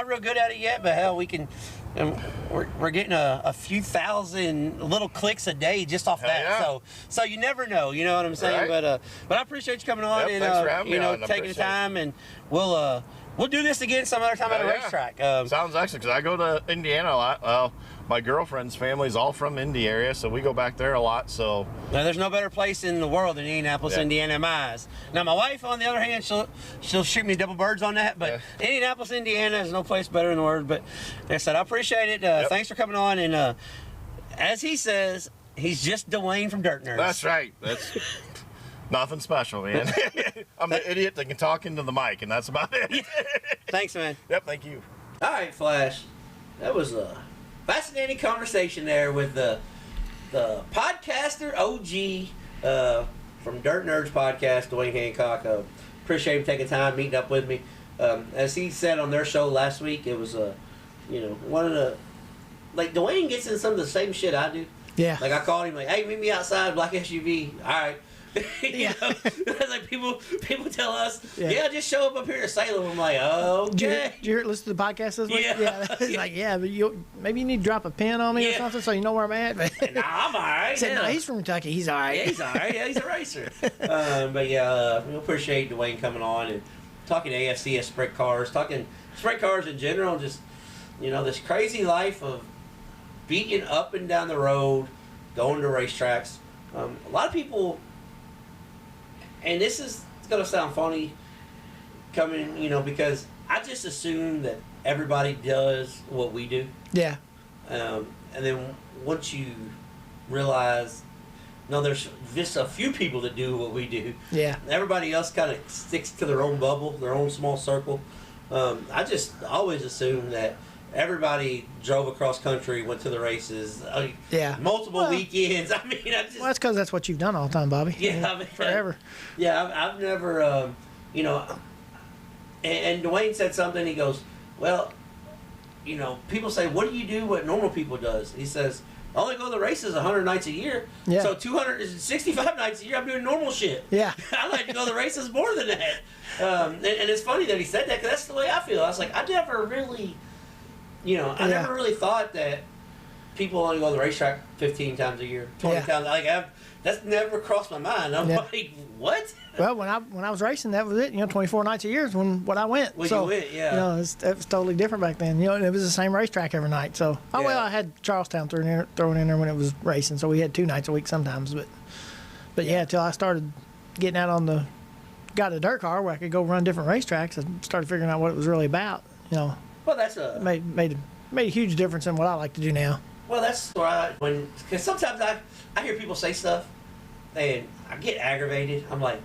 real good at it yet, but hell, we can. And we're getting a few thousand little clicks a day just off that. Yeah. So you never know, you know what I'm saying? Right. But I appreciate you coming on and thanks for having me on. taking the time, and we'll do this again some other time at a racetrack. Sounds excellent, because I go to Indiana a lot. Well, my girlfriend's family's all from Indy area, so we go back there a lot. So now, there's no better place in the world than Indianapolis, Indiana, in my eyes. Now, my wife, on the other hand, she'll shoot me double birds on that, but Indianapolis, Indiana is no place better in the world. But like I said, I appreciate it. Thanks for coming on. And as he says, he's just Duane from Dirt Nerds. That's right. That's nothing special, man. I'm the idiot that can talk into the mic, and that's about it. Thanks, man. Yep, thank you. All right, Flash. That was a fascinating conversation there with the podcaster OG from Dirt Nerds podcast, Duane Hancock. Appreciate him taking time, meeting up with me. As he said on their show last week, it was one of the, like, Duane gets in some of the same shit I do. Yeah. Like, I called him like, "Hey, meet me outside, black SUV." All right. It's like people tell us, just show up here to Salem. I'm like, okay. Did you listen to the podcast this week? Yeah. It's like, but maybe you need to drop a pin on me or something so you know where I'm at. Nah, I'm all right. Said, no, he's from Kentucky. He's all right. Yeah, he's all right. Yeah, he's a racer. But we appreciate Duane coming on and talking AFCS sprint cars, talking sprint cars in general, just, this crazy life of beating up and down the road, going to racetracks. A lot of people, and this is going to sound funny coming, because I just assume that everybody does what we do. Yeah. And then once you realize, no, there's just a few people that do what we do. Yeah. Everybody else kind of sticks to their own bubble, their own small circle. I just always assumed that everybody drove across country, went to the races, multiple weekends. I mean, well, that's because that's what you've done all the time, Bobby. Yeah, I mean, forever. Yeah, I've never, you know, and Duane said something. He goes, well, you know, people say, what do you do what normal people does? He says, I only go to the races 100 nights a year. Yeah. So 265 nights a year, I'm doing normal shit. Yeah. I like to go to the races more than that. And it's funny that he said that, because that's the way I feel. I was like, I never really, you know, I never really thought that people only go to the racetrack 15 times a year, 20 times. Like, that's never crossed my mind. I'm like, what? Well, when I was racing, that was it. You know, 24 nights a year is when I went. When so, you went, yeah. You know, it was totally different back then. You know, it was the same racetrack every night. So, well, I had Charlestown thrown in there when it was racing. So we had 2 nights a week sometimes. But yeah, till I started getting out got a dirt car where I could go run different racetracks, and started figuring out what it was really about. You know. Well, that's made a huge difference in what I like to do now. Well, that's why because sometimes I hear people say stuff and I get aggravated. I'm like,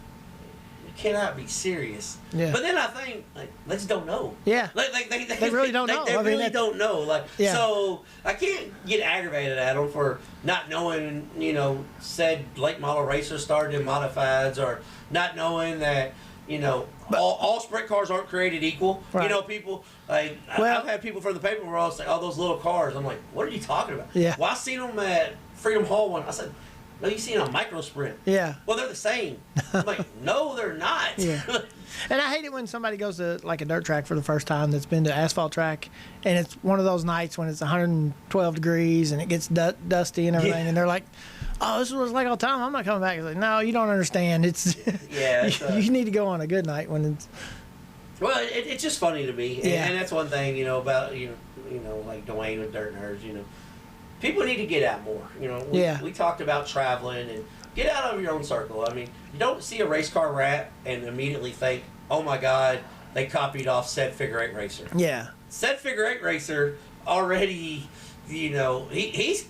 you cannot be serious. Yeah. But then I think, like, they just don't know. Yeah. Like they really don't know. They really don't know. Like, yeah. So I can't get aggravated at them for not knowing, you know, said late model racers started in modifieds, or not knowing that, you know, all sprint cars aren't created equal. Right. You know, people, like, I've had people from the paper world say, oh, those little cars. I'm like, what are you talking about? Yeah. Well, I seen them at Freedom Hall one. I said, no, you seen a micro sprint. Yeah. Well, they're the same. I'm like, no, they're not. Yeah. And I hate it when somebody goes to like a dirt track for the first time that's been to asphalt track, and it's one of those nights when it's 112 degrees and it gets dusty and everything, and they're like, oh, this was like all the time. I'm not coming back. It's like, no, you don't understand. It's you need to go on a good night when it's. Well, it's just funny to me, Yeah. and that's one thing, you know, about you know like Duane with Dirt Nerds. You know, people need to get out more. You know, we talked about traveling and get out of your own circle. I mean, you don't see a race car wrap and immediately think, oh my God, they copied off said figure 8 racer. Yeah. Said figure 8 racer already, you know, he's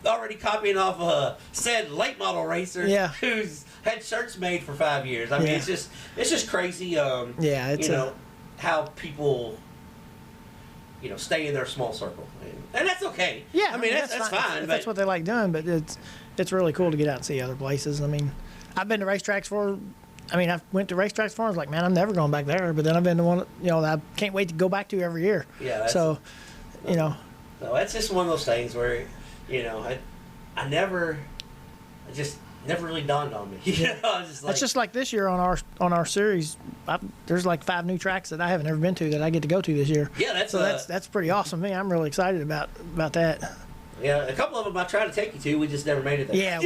already copying off a said late model racer who's had shirts made for 5 years. I mean, it's just crazy. It's you know how people, you know, stay in their small circle, and that's okay. Yeah, I mean that's fine. If that's what they like doing, but it's really cool to get out and see other places. I mean, I've been to racetracks for. I mean, I went to racetracks for. I was like, man, I'm never going back there. But then I've been to one, you know, that I can't wait to go back to every year. Yeah. So, you know. No, that's just one of those things where, you know, it just never really dawned on me. You know, I was just like, it's just like this year on our series. There's like 5 new tracks that I haven't ever been to that I get to go to this year. Yeah, that's pretty awesome. Me, I'm really excited about that. Yeah, a couple of them I tried to take you to. We just never made it there. Yeah,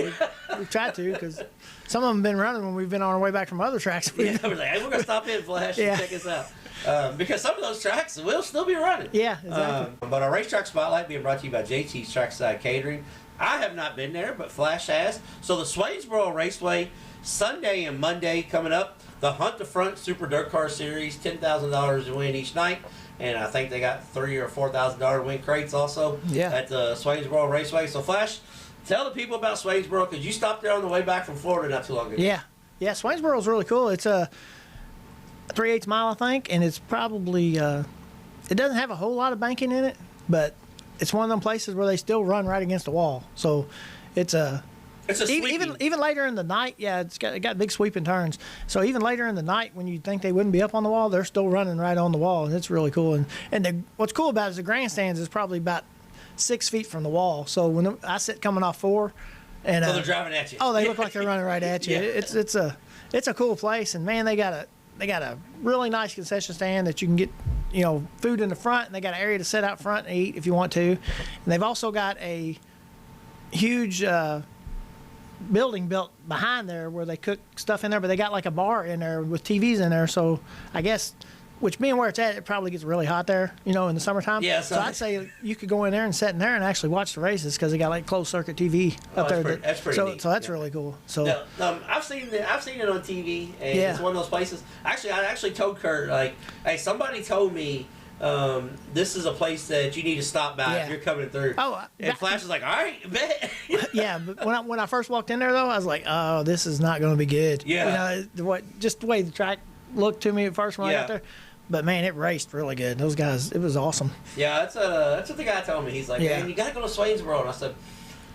we tried to, because some of them have been running when we've been on our way back from other tracks. Yeah, we're like, hey, we're going to stop in, Flash, and check us out. Because some of those tracks will still be running. Yeah, exactly. But our racetrack spotlight being brought to you by JT's Trackside Catering. I have not been there, but Flash has. So the Swainsboro Raceway, Sunday and Monday coming up. The Hunt the Front Super Dirt Car Series, $10,000 to win each night. And I think they got $3,000 or $4,000 win crates also at the Swainsboro Raceway. So Flash, tell the people about Swainsboro, because you stopped there on the way back from Florida not too long ago. Yeah. Swainsboro is really cool. It's a 3/8 mile, I think, and it's probably it doesn't have a whole lot of banking in it, but it's one of them places where they still run right against the wall. So it's a even later in the night, it got big sweeping turns. So even later in the night, when you think they wouldn't be up on the wall, they're still running right on the wall, and it's really cool. And what's cool about it is the grandstands is probably about 6 feet from the wall. So when I sit coming off 4, and they're driving at you. Oh, they look like they're running right at you. Yeah. It's a cool place, and man, they got a really nice concession stand that you can get, you know, food in the front, and they got an area to sit out front and eat if you want to. And they've also got a huge building built behind there where they cook stuff in there, but they got like a bar in there with TVs in there. So I guess, which being where it's at, it probably gets really hot there, you know, in the summertime. Yeah, so I'd say you could go in there and sit in there and actually watch the races, because they got like closed circuit TV up there. That's pretty neat. So that's really cool. So I've seen it on TV, and it's one of those places. Actually, I actually told Kurt, like, hey, somebody told me this is a place that you need to stop by if you're coming through. And Flash was like, all right, bet. Yeah, but when I first walked in there, though, I was like, oh, this is not going to be good. Yeah. You know, just the way the track looked to me at first when I got there. But man, it raced really good. Those guys, it was awesome. Yeah, that's what the guy told me. He's like, Yeah. man, you got to go to Swainsboro. And I said,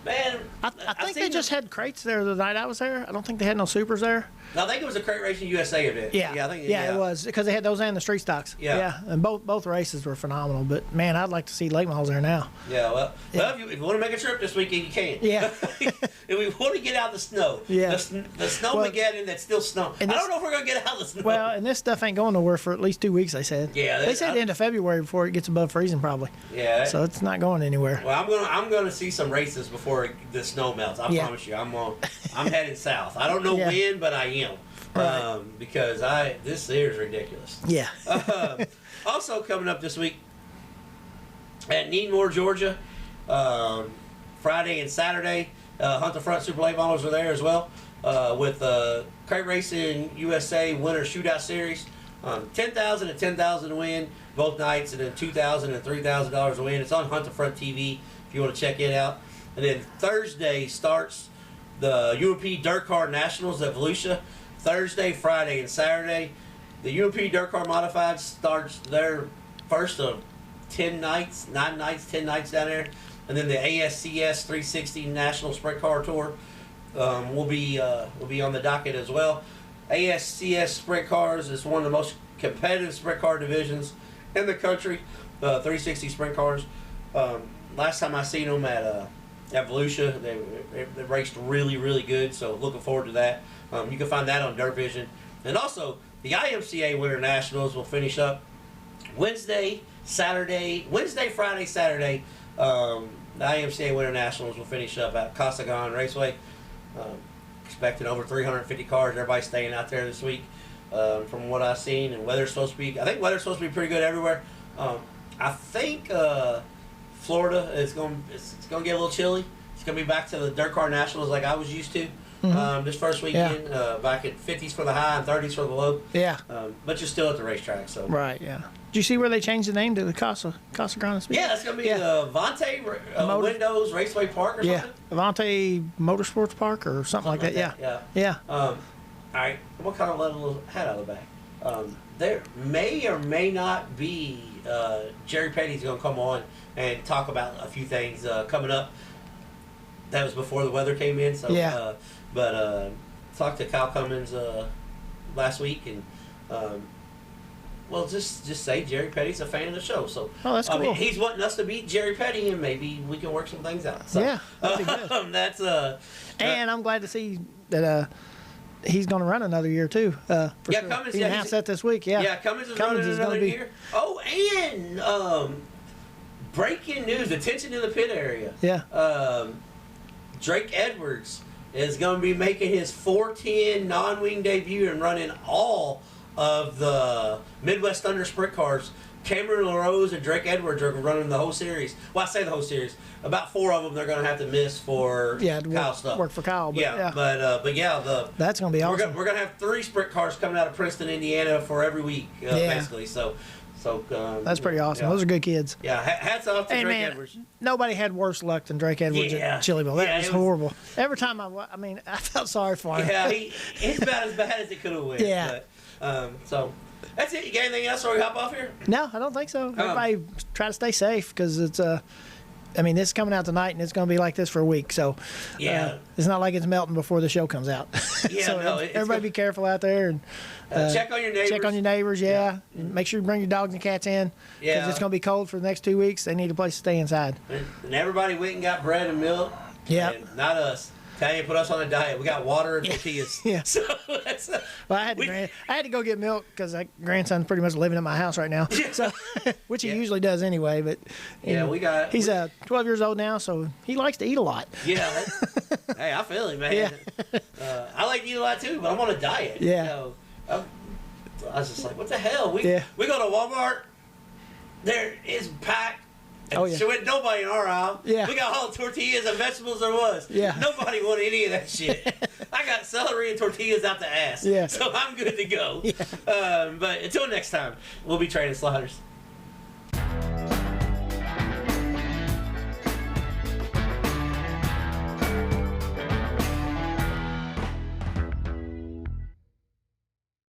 man, I think they just had crates there the night I was there. I don't think they had no supers there. No, I think it was a Crate Racing USA event. Yeah, I think, it was because they had those and the street stocks. Yeah. And both races were phenomenal. But man, I'd like to see late models there now. Yeah, well, if you want to make a trip this weekend, you can. Yeah. If we want to get out of the snow, Yeah. the snowmageddon that's still snowing. I don't know if we're going to get out of the snow. Well, and this stuff ain't going nowhere for at least 2 weeks. They said. Yeah, they said end of February before it gets above freezing, probably. Yeah. So it's not going anywhere. Well, I'm gonna see some races before the snow melts. I promise you. I'm headed south. I don't know when, but I am. Right. Because this year is ridiculous. Yeah. Also coming up this week at Needmore, Georgia, Friday and Saturday, Hunt the Front Super Late Models are there as well with Crate Racing USA Winter Shootout Series. $10,000 and $10,000 to win both nights, and then $2,000 and $3,000 to win. It's on Hunt the Front TV if you want to check it out. And then Thursday starts the UMP Dirt Car Nationals at Volusia. Thursday, Friday, and Saturday. The UMP Dirt Car Modified starts their first of 10 nights down there. And then the AFCS 360 National Sprint Car Tour will be on the docket as well. AFCS Sprint Cars is one of the most competitive sprint car divisions in the country. 360 Sprint Cars. Last time I seen them at Volusia, they raced really, really good. So looking forward to that. You can find that on Dirt Vision. And also, the IMCA Winter Nationals will finish up Wednesday, Friday, Saturday. The IMCA Winter Nationals will finish up at Cosagon Raceway. Expecting over 350 cars. Everybody's staying out there this week, from what I've seen. And weather's supposed to be, I think weather's supposed to be pretty good everywhere. I think Florida is going to get a little chilly. It's going to be back to the Dirt Car Nationals like I was used to. This first weekend, back at 50s for the high and 30s for the low. Yeah. But you're still at the racetrack, so. Right. Yeah. Did you see where they changed the name to the Casa Grande Speedway? Yeah, it's gonna be the Avante Windows Raceway Park or something. Yeah, Avante Motorsports Park or something like that. Yeah. All right, I'm gonna kind of let a little hat out of the bag. There may or may not be Jerry Petty's gonna come on and talk about a few things coming up. That was before the weather came in, so but talked to Kyle Cummins last week, and well, just say Jerry Petty's a fan of the show. So that's cool. I mean, he's wanting us to beat Jerry Petty, and maybe we can work some things out. So, yeah, that'd be good. That's and I'm glad to see that he's going to run another year too. For sure. Cummins. He announced that this week. Yeah, Cummins is running another year. Oh, and breaking news: attention in the pit area. Yeah. Drake Edwards is going to be making his 410 non-wing debut and running all of the Midwest Thunder sprint cars. Cameron LaRose and Drake Edwards are running the whole series. Well, I say the whole series. About 4 of them they're going to have to miss for Kyle stuff. Work for Kyle. But that's going to be awesome. We're going to have 3 sprint cars coming out of Princeton, Indiana for every week, basically. So that's pretty awesome. Those are good kids. Yeah, hats off to Drake Edwards. Nobody had worse luck than Drake Edwards at Chillyville. That was horrible. Every time I felt sorry for him. Yeah, it's about as bad as it could have went. Yeah. But, so that's it. You got anything else before we hop off here? No, I don't think so. Everybody try to stay safe because it's this is coming out tonight and it's going to be like this for a week. So it's not like it's melting before the show comes out. Yeah, so everybody be careful out there and check on your neighbors. Check on your neighbors, And make sure you bring your dogs and cats in. Yeah. Because it's going to be cold for the next 2 weeks. They need a place to stay inside. And everybody went and got bread and milk. Yeah. Not us. Tanya put us on a diet. We got water and tortillas. Yeah. So that's. Well, I had to go get milk because that grandson's pretty much living at my house right now. So, which he usually does anyway. But he's 12 years old now, so he likes to eat a lot. Yeah. Hey, I feel it, man. Yeah. I like to eat a lot too, but I'm on a diet. Yeah. I was just like, what the hell? We go to Walmart. There is packed. So ain't nobody in our aisle. Yeah. We got all the tortillas and vegetables there was. Yeah. Nobody wanted any of that shit. I got celery and tortillas out the ass. Yeah. So I'm good to go. Yeah. But until next time, we'll be trading sliders.